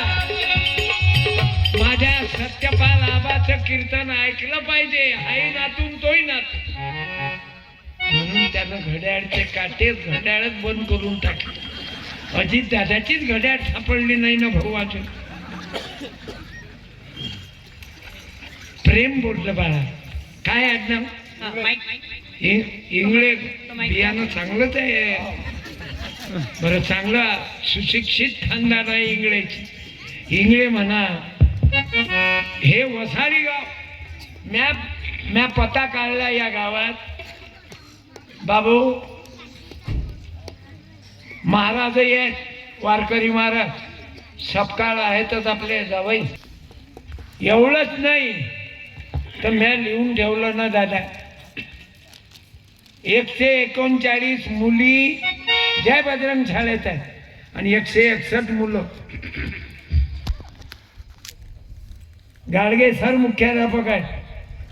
[SPEAKER 3] माझ्या सत्यपाल आबाचं कीर्तन ऐकलं पाहिजे. आई नातून तोही नातू. म्हणून त्यानं घड्याळचे काटे घड्याळच बंद करून टाकले. अजित दादाचीच घड्याळ सापडली नाही ना भाऊ अजून. प्रेम बोललं बाळा. काय आडनाव? इंगळे. बियाणं चांगलंच आहे बरं. चांगला सुशिक्षित खानदान आहे इंगळेची. इंगळे म्हणा. हे वसारी गाव. म्या पता काढला या गावात. बाबू महाराज आहेत, वारकरी महाराज सपकाळ आहेतच आपले जावई. एवढंच नाही तर म्या लिहून ठेवलं ना दादा. 139 मुली जय बजरंग शाळेत आहेत आणि 161 मुलं. गाडगे सर मुख्याध्यापक आहेत.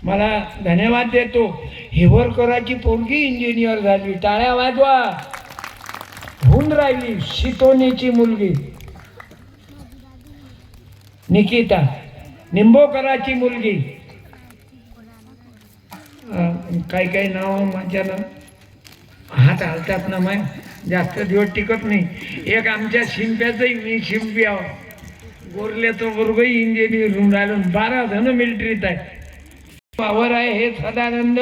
[SPEAKER 3] मला धन्यवाद देतो. हिवरकराची पोरगी इंजिनियर झाली, टाळ्या वाजवा. होऊन राहिली शितोनीची मुलगी निकिता, निंबोकराची मुलगी. काही नाव माझ्या ना हात हालतात ना, माय जास्त दिवस टिकत नाही. एक आमच्या शिंप्याचंही, मी शिंपी आहो, गोरल्याचं वर्गही इंजिनियर होऊन राहिलो. 12 जण मिलिटरीत आहे. पावर आहे हे सदानंद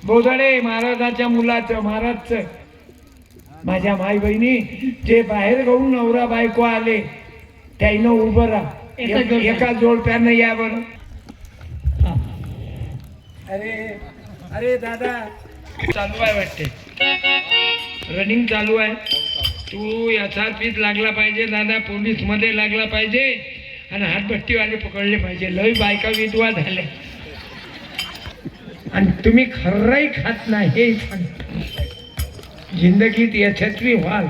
[SPEAKER 3] बोधडे महाराजाच्या मुलाचं, महाराजचं. माझ्या माई बहिणी जे बाहेर गाऊन नवरा बायको आले त्याईनं उभं राहा, एका जोडप्यानं या बरं. अरे अरे दादा चालू आहे वाटते, रनिंग चालू आहे. तू SRPत लागला पाहिजे दादा, पोलीस मध्ये लागला पाहिजे आणि हातभट्टीवाले पकडले पाहिजे. लय बायका विधवा झाल्या आणि तुम्ही खर्राही खात नाही हे सांग. जिंदगीत यशस्वी व्हाल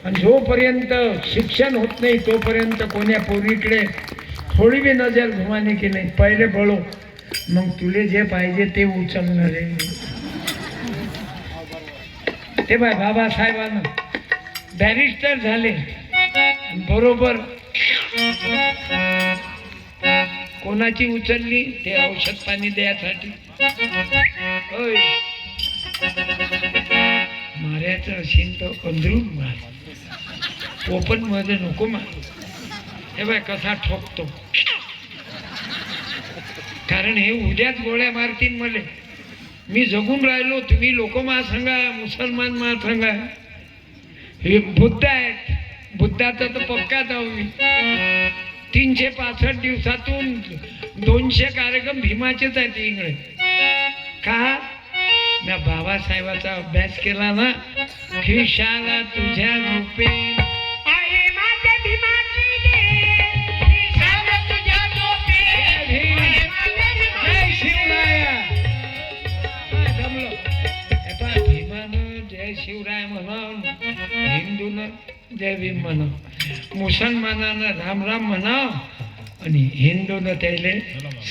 [SPEAKER 3] आणि जोपर्यंत शिक्षण होत नाही तोपर्यंत कोण्या पोरीकडे थोडी बी नजर घुमाने की नाही. पहिले बळो, मग तुले जे पाहिजे ते उचलणार आहे. ते बाय बाबासाहेबांना बॅरिस्टर झाले बरोबर. कोणाची उचलली? ते औषध पाणी द्यायसाठी. होय, मारायचं असेल तर अंदरून मार, ओपन मध्ये नको मार. हे बाय कसा ठोकतो, कारण हे उद्याच गोळ्या मारतील मले. मी जगून राहिलो, तुम्ही लोक मा सांगा, मुसलमान मा सांगा. हे बुद्ध आहेत, बुद्धाचा तर पक्काच आहो मी. 365 दिवसातून 200 कार्यक्रम भीमाचेच आहेत इकडे. का? मी बाबासाहेबाचा अभ्यास केला ना. खिशाला तुझ्या रूपे
[SPEAKER 6] आहे माझ्या भीमाची दे, खिशाला तुझ्या झोपे. आहे माझ्या
[SPEAKER 3] जय शिवराया. जमलं. हे पहा, भीमानं जय शिवराय म्हणावं, हिंदूनं जय भीम म्हणावं, मुसलमानानं राम राम म्हणावं आणि हिंदूनं त्याले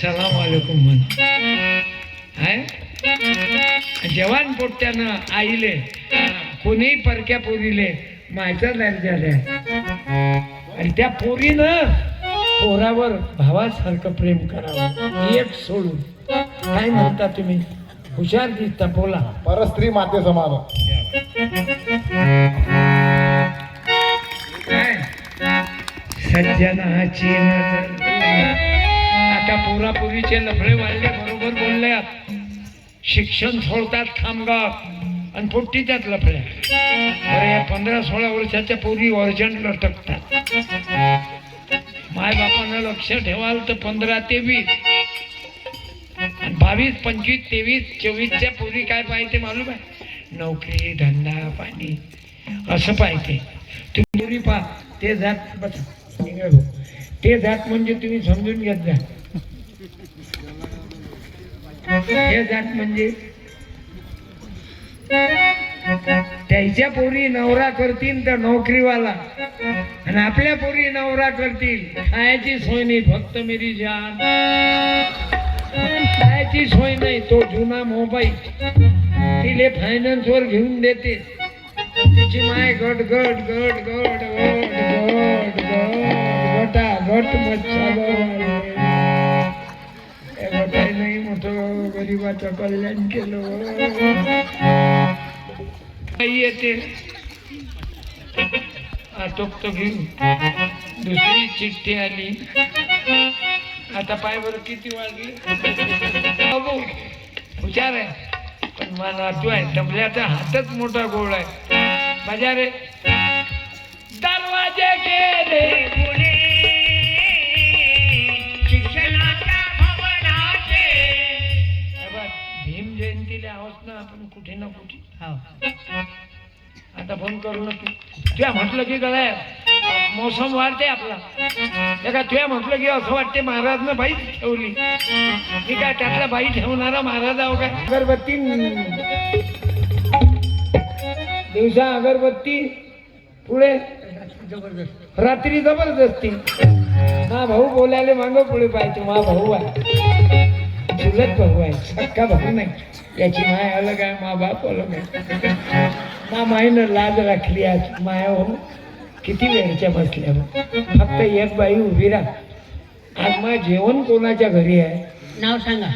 [SPEAKER 3] सलाम वालेकुम म्हणावं. हाय जवान पोट्यानं आईले कोणीही परक्या पोरीले मायचा दर्जा द्या आणि त्या पोरीनं पोरावर भावासारखं प्रेम करावं, एक सोडून. काय म्हणता तुम्ही? हुशार दिसता, बोला.
[SPEAKER 9] परस्त्री माते समान.
[SPEAKER 3] काय सज्जनाची नजर. आता पोरापोरीचे लफडे वाढले, बरोबर बोलले. शिक्षण सोडतात कामगार आणि पोट्टीच्याच लफड्या. बरं, या 15-16 वर्षाच्या पोरी अर्जंट लटकतात. मायबापानं लक्ष ठेवाल तर 15 ते 20 आणि 22, 25, 23, 24च्या पोरी काय पाहिजे मालूम आहे? नोकरी, धंदा, पाणी असं पाहिजे. तुम्ही पोरी पहा, ते जात बस, ते जात म्हणजे तुम्ही समजून घेत जा. हे जात म्हणजे त्याच्या पोरी नवरा करतील तर नोकरीवाला आणि आपल्या पोरी नवरा करतील खायची सोय नाही, फक्त मेरी जान. खायची सोय नाही, तो जुना मोबाईल तिले फायनान्स वर घेऊन देते. तिची माय गट गट गट गट गट गट गट गटा गट मच्छा नाही. मोठं गरीबाचं कल्याण केलं. येते आटोपतो घेऊन दुसरी चिठ्ठी आली. आता पाय बरं किती वाजली. बाबू हुशार आहे पण मला नातू आहे. तबल्याचा हातच मोठा गोळ आहे. माझ्या रे दरवाजे गेले पुढे
[SPEAKER 6] शिक्षणाच्या भवनाचे.
[SPEAKER 3] भीम जयंतीला आहोत ना आपण कुठे ना कुठे. आता फोन करू ना तू. तुला म्हटलं की काय मोसम वाढते आपला. ते का तुया म्हटलं की असं वाटते महाराजनं बाई ठेवली. मी काय त्यातला बाई ठेवणारा महाराज आहो काय. अगरबत्ती दिवसा अगरबत्ती पुढे रात्री जबरदस्ती. मा भाऊ बोलायला मागं पुढे पाहिजे. मा भाऊ आहे, चुलत भाऊ आहे, सक्का भाऊ नाही. याची माय अलग आहे, मा बाप अलग आहे. मा माईनं लाज राखली आज. माया हो किती वेळच्या बसल्या. फक्त एक बाई उभी राहा. आज मग जेवण कोणाच्या घरी आहे?
[SPEAKER 2] नाव सांगा.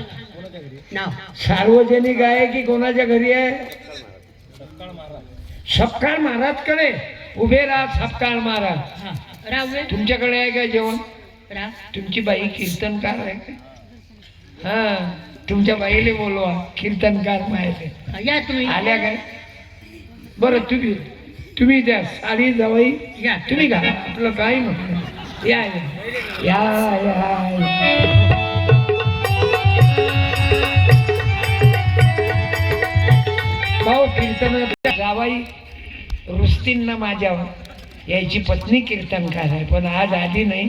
[SPEAKER 2] नाव
[SPEAKER 3] सार्वजनिक आहे की कोणाच्या घरी आहे? सपकाळ महाराजकडे उभे राहा. सपकाळ महाराज
[SPEAKER 2] हा राव
[SPEAKER 3] तुमच्याकडे आहे का जेवण?
[SPEAKER 2] राव
[SPEAKER 3] तुमची बाई कीर्तनकार आहे का? हा तुमच्या बाईले बोलवा, कीर्तनकार माहिती
[SPEAKER 2] या तुम्ही.
[SPEAKER 3] आल्या काय? बरं तुम्ही द्या साडी जावई
[SPEAKER 2] या
[SPEAKER 3] तुम्ही घा. आपलं काही म्हटलं. या या या. भाऊ कीर्तन जावाई रुस्तींना माझ्यावर. याची पत्नी कीर्तनकार आहे पण आज आली नाही.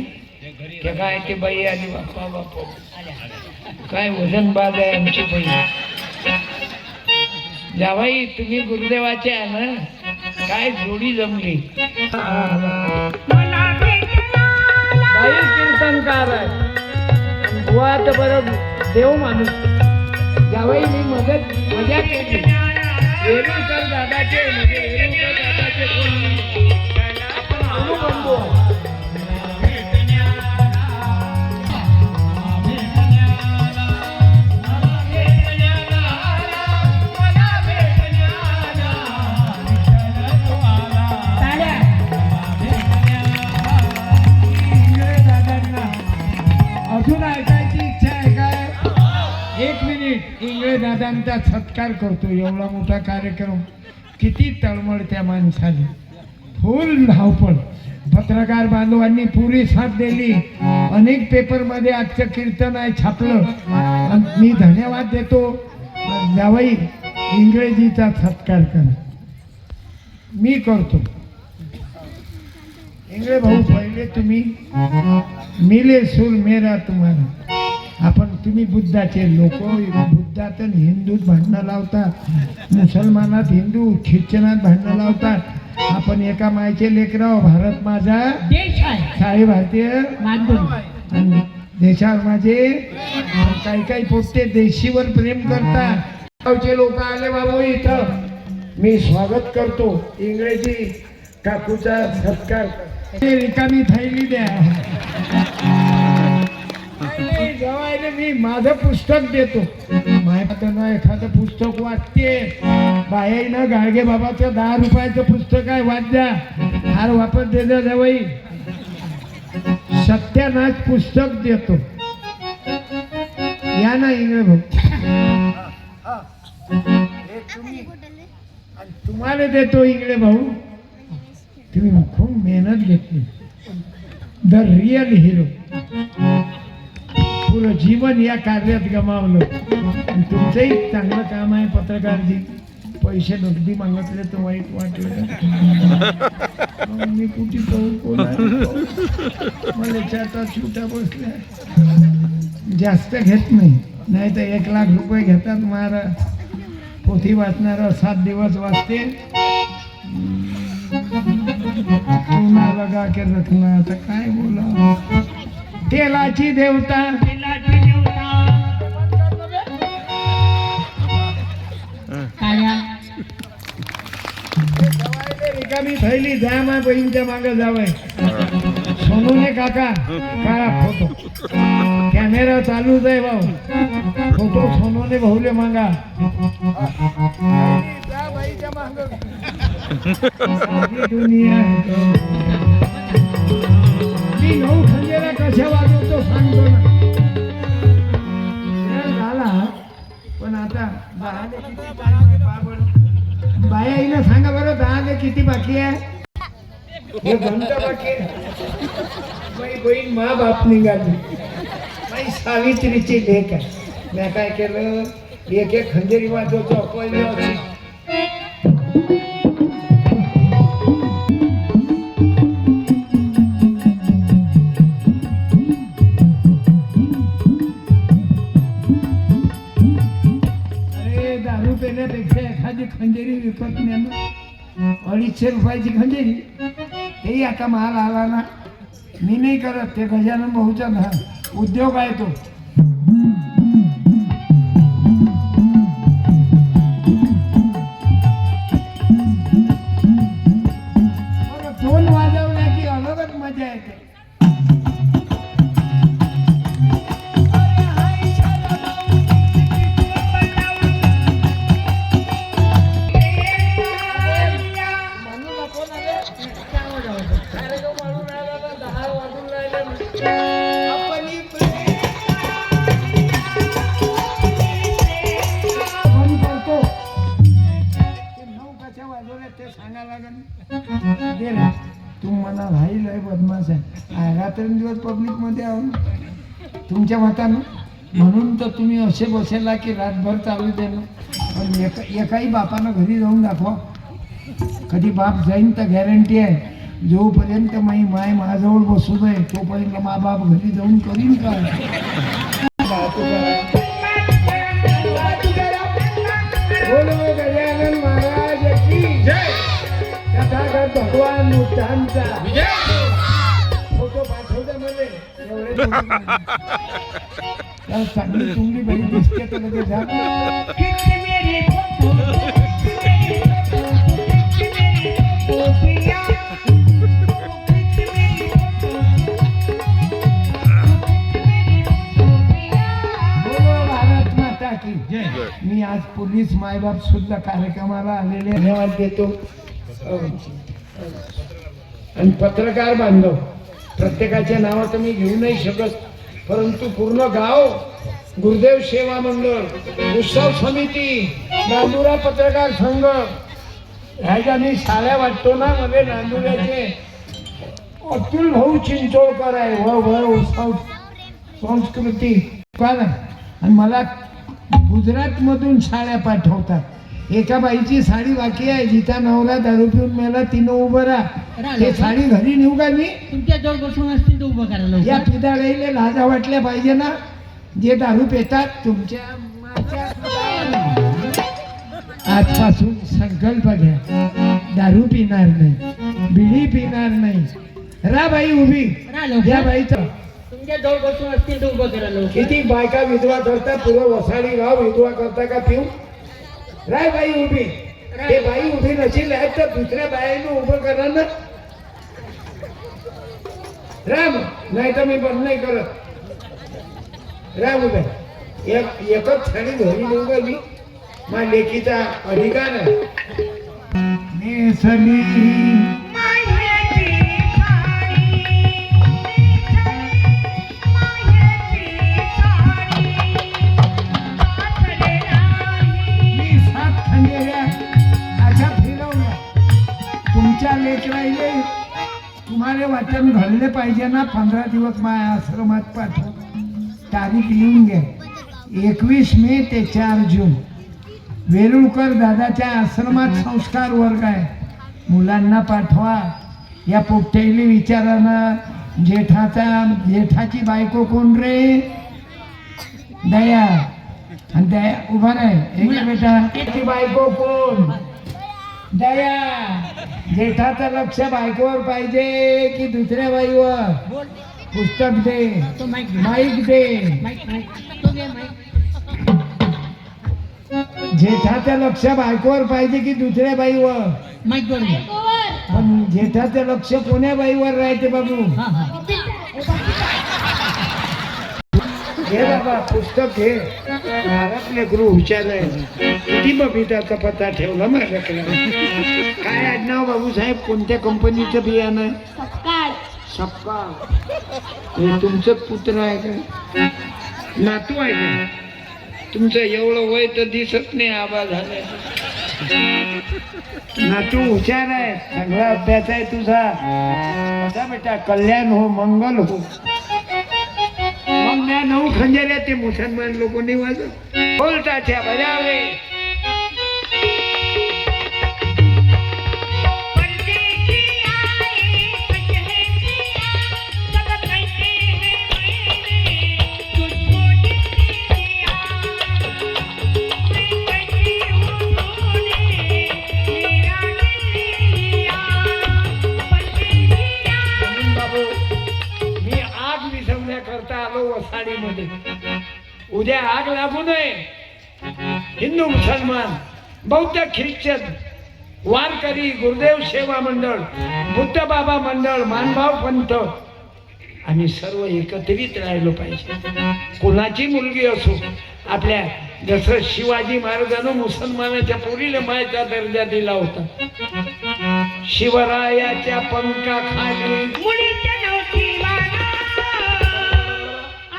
[SPEAKER 3] ते काय ते बाई आली. बाप्पा बाप्पा काय वजनबाज आहे आमची बाई. जावाई तुम्ही गुरुदेवाचे आहे ना. काय जोडी जमली.
[SPEAKER 6] मला भेटला
[SPEAKER 3] बाई कीर्तनकार आहे आणि बुवा तर बरं देव माणूस. जावाई मी मजा केली. वेणूकर दादाचे म्हणजे वेणूकर दादाचे कोण आपण अनुबंधू आहे.
[SPEAKER 9] अजून ऐकायची इच्छा आहे काय? एक मिनिट. इंगळे दादांचा सत्कार करतो. एवढा मोठा कार्यक्रम. किती तळमळ त्या माणसाने. फुल धावपळ. पत्रकार बांधवांनी पुरी साथ दिली. अनेक पेपरमध्ये आजचं कीर्तन आहे छापलं. आणि मी धन्यवाद देतो. जावई इंग्रजीचा सत्कार करा. मी करतो. इंगळे भाऊ पहिले तुम्ही मिले सूर मेरा तुम्हाला. आपण तुम्ही बुद्धाचे लोक. बुद्धात आणि हिंदूत भांडणं लावतात. मुसलमानात हिंदू, ख्रिश्चनात भांडणं लावतात. आपण एका मायचे लेकराव. भारत माझा
[SPEAKER 2] देश आहे.
[SPEAKER 9] सारे भारतीय
[SPEAKER 2] बांधून
[SPEAKER 9] आणि देशावर माझे काही काही पोट्टे देशीवर प्रेम करतात. गावचे लोक आले बाबू इथं. मी स्वागत करतो. इंग्रजी काकूचा सत्कार. रिकामी थैली द्या. जवायला मी माझं पुस्तक देतो. माझ्याकडनं एखादं पुस्तक वाचते. बाईनं गाडगे बाबाचं 10 रुपयाचं पुस्तक आहे वाद्या. हार वापस देजा जवाई. सत्यानाश पुस्तक देतो. या ना इंग्रज भाऊ. तुम्हाला देतो इंगळे भाऊ. तुम्ही खूप मेहनत घेतली. The real hero. पुरं जीवन या कार्यात गमावलं. आणि तुमचंही चांगलं काम आहे पत्रकारजी. पैसे नगदी मागितले तर वाईट वाटलं. मी कुठे पाहू कोण मला चाटा सुटा बसल्या. जास्त घेत नाही तर 1 लाख रुपये घेतात महाराज. पोथी वाचणार 7 दिवस वाचते. चुना लगा के रखना. आता काय बोला. तेलाची देवता. रिकामी थैली द्या. मा बहीणच्या मागे जावय. सोनूने काका काढा फोटो. कॅमेरा चालूच आहे भाऊ. फोटो सोनूने भाऊले मागा. बाईच्या माग दुनिया. मी 9 खंजेरा कशा वाजवतो सांगतो ना. झाला पण आता 10 किती बाया हिला सांगा बरं. 10 किती बाकी आहे? हे घंटा बाकी आहे. माझी बहीण मा बाप निघाली. माझी सावित्रीची लेक आहे. मी काय केलं 1 खंजेरी वाजवतो. पहिलं खंजेरी विकत नेलं 250 रुपयाची खंजेरी. तेही आता माल आला ना. मी नाही करत, ते गजानन भाऊचा उद्योग आहे तो. बरं, 2 वाजवल्या की अलगच मजा येते. तू म्हणा भाई लय बदमाश आहे. रात्रंदिवस पब्लिक मध्ये आहो तुमच्या मतानं. म्हणून तर तुम्ही असे बसेला की रातभर चालू देणं. पण एकाही बापानं घरी जाऊन दाखवा. कधी बाप जाईन तर गॅरंटी आहे. जोपर्यंत माय माझ्याजवळ बसू नये तोपर्यंत मा बाप घरी जाऊन करीन काय. बोलो गजानन महाराज की जय. तथागत भगवान बुद्धांचा फोटो पाठवते मध्ये एवढे चांगली तुमची बरी दिसते तर लगेच जा. मी आज पोलीस मायबाप सुद्धा कार्यक्रमाला आलेले धन्यवाद देतो. आणि पत्रकार बांधव प्रत्येकाच्या नावाचं मी घेऊ नाही शकत, परंतु पूर्ण गाव गुरुदेव सेवा मंडळ उत्सव समिती नांदुरा पत्रकार संघ ह्याच्या मी साड्या वाटतो ना. मध्ये नांदुऱ्याचे अतुल भाऊ चिंचोळकर आहे व उत्सव संस्कृती आणि मला गुजरात मधून साड्या पाठवतात. एका बाईची साडी बाकी आहे, जिचा नवरा दारू पिऊन मेला तिनं उभं राहा. ते साडी घरी नेऊ का मी?
[SPEAKER 2] तुमच्या जवळ बसून असतील तर उभं करायला.
[SPEAKER 9] या पिदाळीला लाजा वाटल्या पाहिजे ना, जे दारू पितात. तुमच्या आजपासून संकल्प घ्या, दारू पिणार नाही, बिडी पिणार नाही. रा बाई उभी, या बाईचं
[SPEAKER 2] तुमच्या जवळ बसून असतील तर उभं करायला.
[SPEAKER 9] किती बायका विधवा करता, पुरं वसाडी गाव विधवा करता का पिऊ. राय बाई उभी. ते बाई उभी नसेल तर दुसऱ्या बाईनं उभं करा ना. राम नाही तर मी बंद नाही करत. राम उभे एकच साडी घरी नेऊ का मी? माझ्या लेकीचा अधिकार आहे. नेसली तुमच्या लेकराईले तुम्हाला वाचन घडले पाहिजे ना. 15 दिवस माझ्या आश्रमात पाठव. तारीख लिहून घ्या. 21 मे ते 4 जून वेरुळकर दादाच्या आश्रमात संस्कार वर्ग आहे. मुलांना पाठवा. या पोपट्याईले विचारा ना, जेठाची बायको कोण रे? दया. आणि दया उभा नाही. एक बेटा ती बायको कोण? दया. जेठाचं लक्ष बायकोवर पाहिजे की दुसऱ्या बाईवर? पुस्तक दे, माईक दे. जेठाचं लक्ष बायकोवर पाहिजे की दुसऱ्या बाईवर? पण जेठाचं लक्ष कोण्या बाईवर राहते बाबू? घे बाबा पुस्तक घे. महाराज लेकरू हुशार आहे. किती बबिताचा पत्ता ठेवला माझ्याकडे. काय आडनाव बाबूसाहेब? कोणत्या कंपनीचं बियाणं? सपकाळ. हे तुमचं पुत्र आहे का? नातू आहे का? तुमचं एवढं वय तर दिसत नाही. आबा झाले. नातू हुशार आहे, चांगला अभ्यास आहे तुझा. बेटा कल्याण हो, मंगल हो. मग म्या 9 खंजऱ्या ते मुसलमान लोक नाही वाजत. बोलताच्या बजावे.
[SPEAKER 3] वसाहतीमध्ये. उद्या आग लागू नये. हिंदू मुसलमान बौद्ध ख्रिश्चन वारकरी गुरुदेव सेवा मंडळ बुद्ध बाबा मंडळ मानभाव पंथ आम्ही सर्व एकत्रित राहिलो पाहिजे. कोणाची मुलगी असो आपल्या जसं शिवाजी महाराजांना मुसलमानाच्या पोरीला मायचा दर्जा दिला होता. शिवरायाच्या पंखाखाली
[SPEAKER 6] मुलीच्या नवती वाना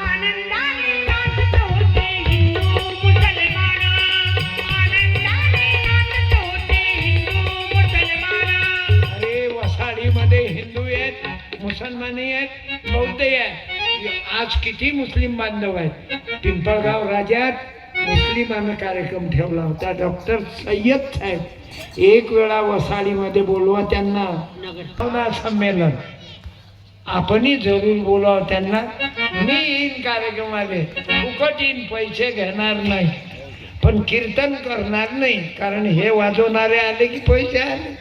[SPEAKER 6] आनंदाने नाचत होते हिंदू मुसलमान आनंदाने नाचत होते हिंदू मुसलमान.
[SPEAKER 3] अरे वसाडीमध्ये हिंदू आहेत मुसलमानी आहेत बौद्ध आहेत. आज किती मुस्लिम बांधव आहेत. पिंपळगाव राज्यात मुस्लिमांना कार्यक्रम ठेवला होता. डॉक्टर सय्यद साहेब एक वेळा वसाडीमध्ये बोलवा त्यांना. संमेलन आपणही जरूर बोलावं त्यांना. मी येईन कार्यक्रमाले फुकट येईन पैसे घेणार नाही पण कीर्तन करणार नाही कारण हे वाजवणारे आले की पैसे आले.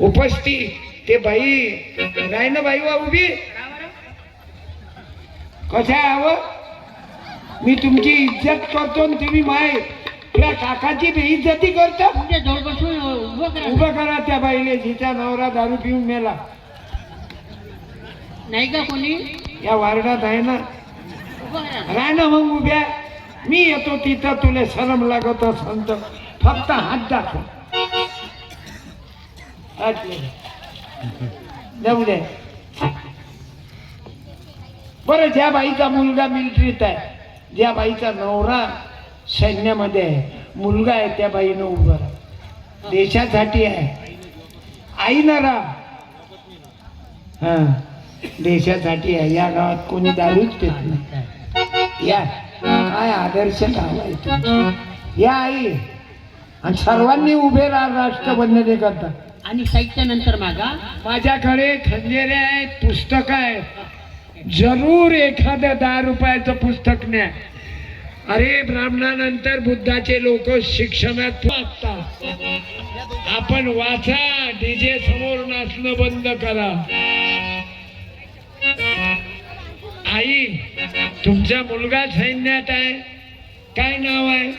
[SPEAKER 3] उपस्थित ते बाई राय ना बाई वा उभी कशा हवं. मी तुमची इज्जत करतो आणि तुम्ही माय त्या काकाची बेइज्जती करता.
[SPEAKER 2] तुमच्या जवळ बसून उभं करा.
[SPEAKER 3] उभं करा त्या बाईले जिचा नवरा दारू पिऊन मेला.
[SPEAKER 2] नाही का कोणी
[SPEAKER 3] या वार्डात आहे ना.
[SPEAKER 2] उभं करा.
[SPEAKER 3] राह ना मग उभ्या. मी येतो तिथं तुला शरम लागत असेल तर फक्त हात दाखव. जाऊ दे. बरं ज्या बाईचा मुलगा मिलिटरीत आहे ज्या बाईचा नवरा सैन्यामध्ये आहे मुलगा आहे त्या बाईनं उभं राहा. देशासाठी आहे. आई ना राहा. हा देशासाठी आहे. या गावात कोणी दारूच पित नाही. या काय आदर्श गाव आहे तुमचं. या आई आणि सर्वांनी उभे राहा राष्ट्रवंदने करता.
[SPEAKER 2] आणि साहित्य नंतर मागा.
[SPEAKER 3] माझ्याकडे खंजेरे आहेत पुस्तक आहेत. जरूर एखादं 10 रुपयाचं पुस्तक न्या. अरे ब्राह्मणानंतर बुद्धाचे लोक शिक्षणात वाचतात. आपण वाचा. डीजे समोर नाचणं बंद करा. आई तुमचा मुलगा सैन्यात आहे. काय नाव आहे.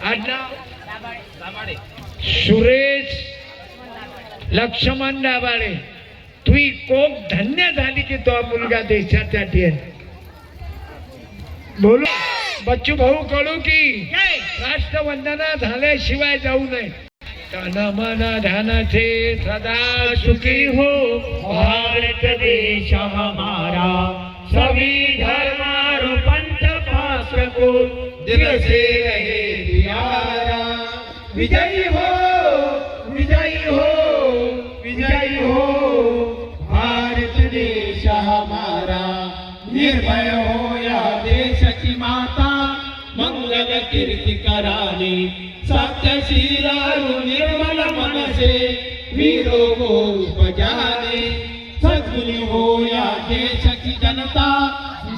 [SPEAKER 3] आडनाव सुरेश लक्ष्मण दाभाडे. तुही कोक धन्य झाली की तो मुलगा देशासाठी आहे. बोलू बच्चू भाऊ कळू की राष्ट्रवंदना झाल्याशिवाय जाऊ नये. तन मन धनाचे सदा सुखी हो भारत देश हमारा सभी धर्म पंथ पास को दिल से रहे प्यारा. विजयी हो विजयी हो विजयी हो भारत देश हमारा. निर्भय हो या देशाची माता मंगल कीर्ती कराने. सत्यशीलारू निर्मल मनसे वीरो को उपजाने. सद्गुणी हो या देशाची जनता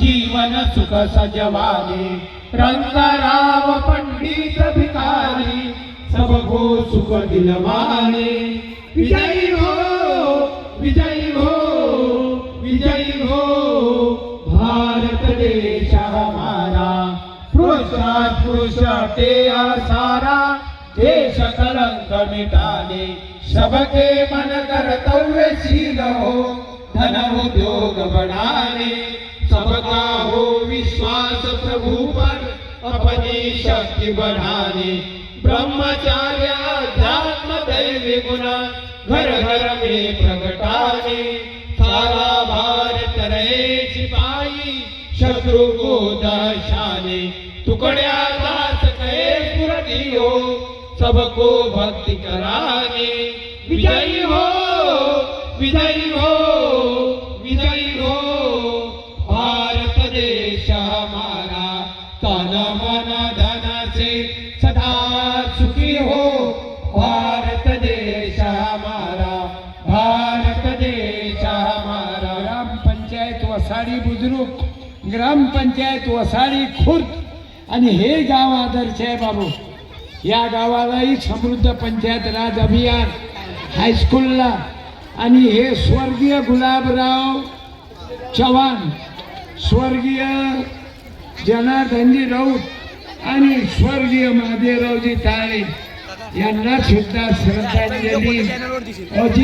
[SPEAKER 3] जीवन सुख सजवाने. रंगराव पंडित भिकारी सबको सुख दिलवाने. विजयी हो विजयी हो विजयी हो भारत देश हमारा. पुरुषात पुरुष ते सारा देश कलंक मिटाने. सबके मन कर्तव्यशील हो धन उद्योग बढ़ाने. सबका हो विश्वास प्रभु पर अपनी शक्ति बढ़ाने. ब्रह्मचार्य अध्यात्म दैवी गुण घर घर में प्रगटाने. सारा भारत रहे सिपाही शत्रु को दर्शाने. टुकड़िया दास कहे पुरती हो सबको भक्ति कराने. विजयी हो विजयी हो विजयी हो भारत देश हमारा. तन मन धन से सदा सुखी हो भारत देश हमारा. भारत देश हमारा. ग्रामपंचायत वसाडी बुद्रुक ग्रामपंचायत वसाडी खुर्द आणि हे गाव आदर्श आहे बाबू. या गावालाही समृद्ध पंचायत राज अभियान हायस्कूलला आणि हे स्वर्गीय गुलाबराव
[SPEAKER 9] चव्हाण, स्वर्गीय जनार्दनजी राऊत आणि स्वर्गीय महादेवरावजी ताळे यांना सुद्धा श्रद्धांजली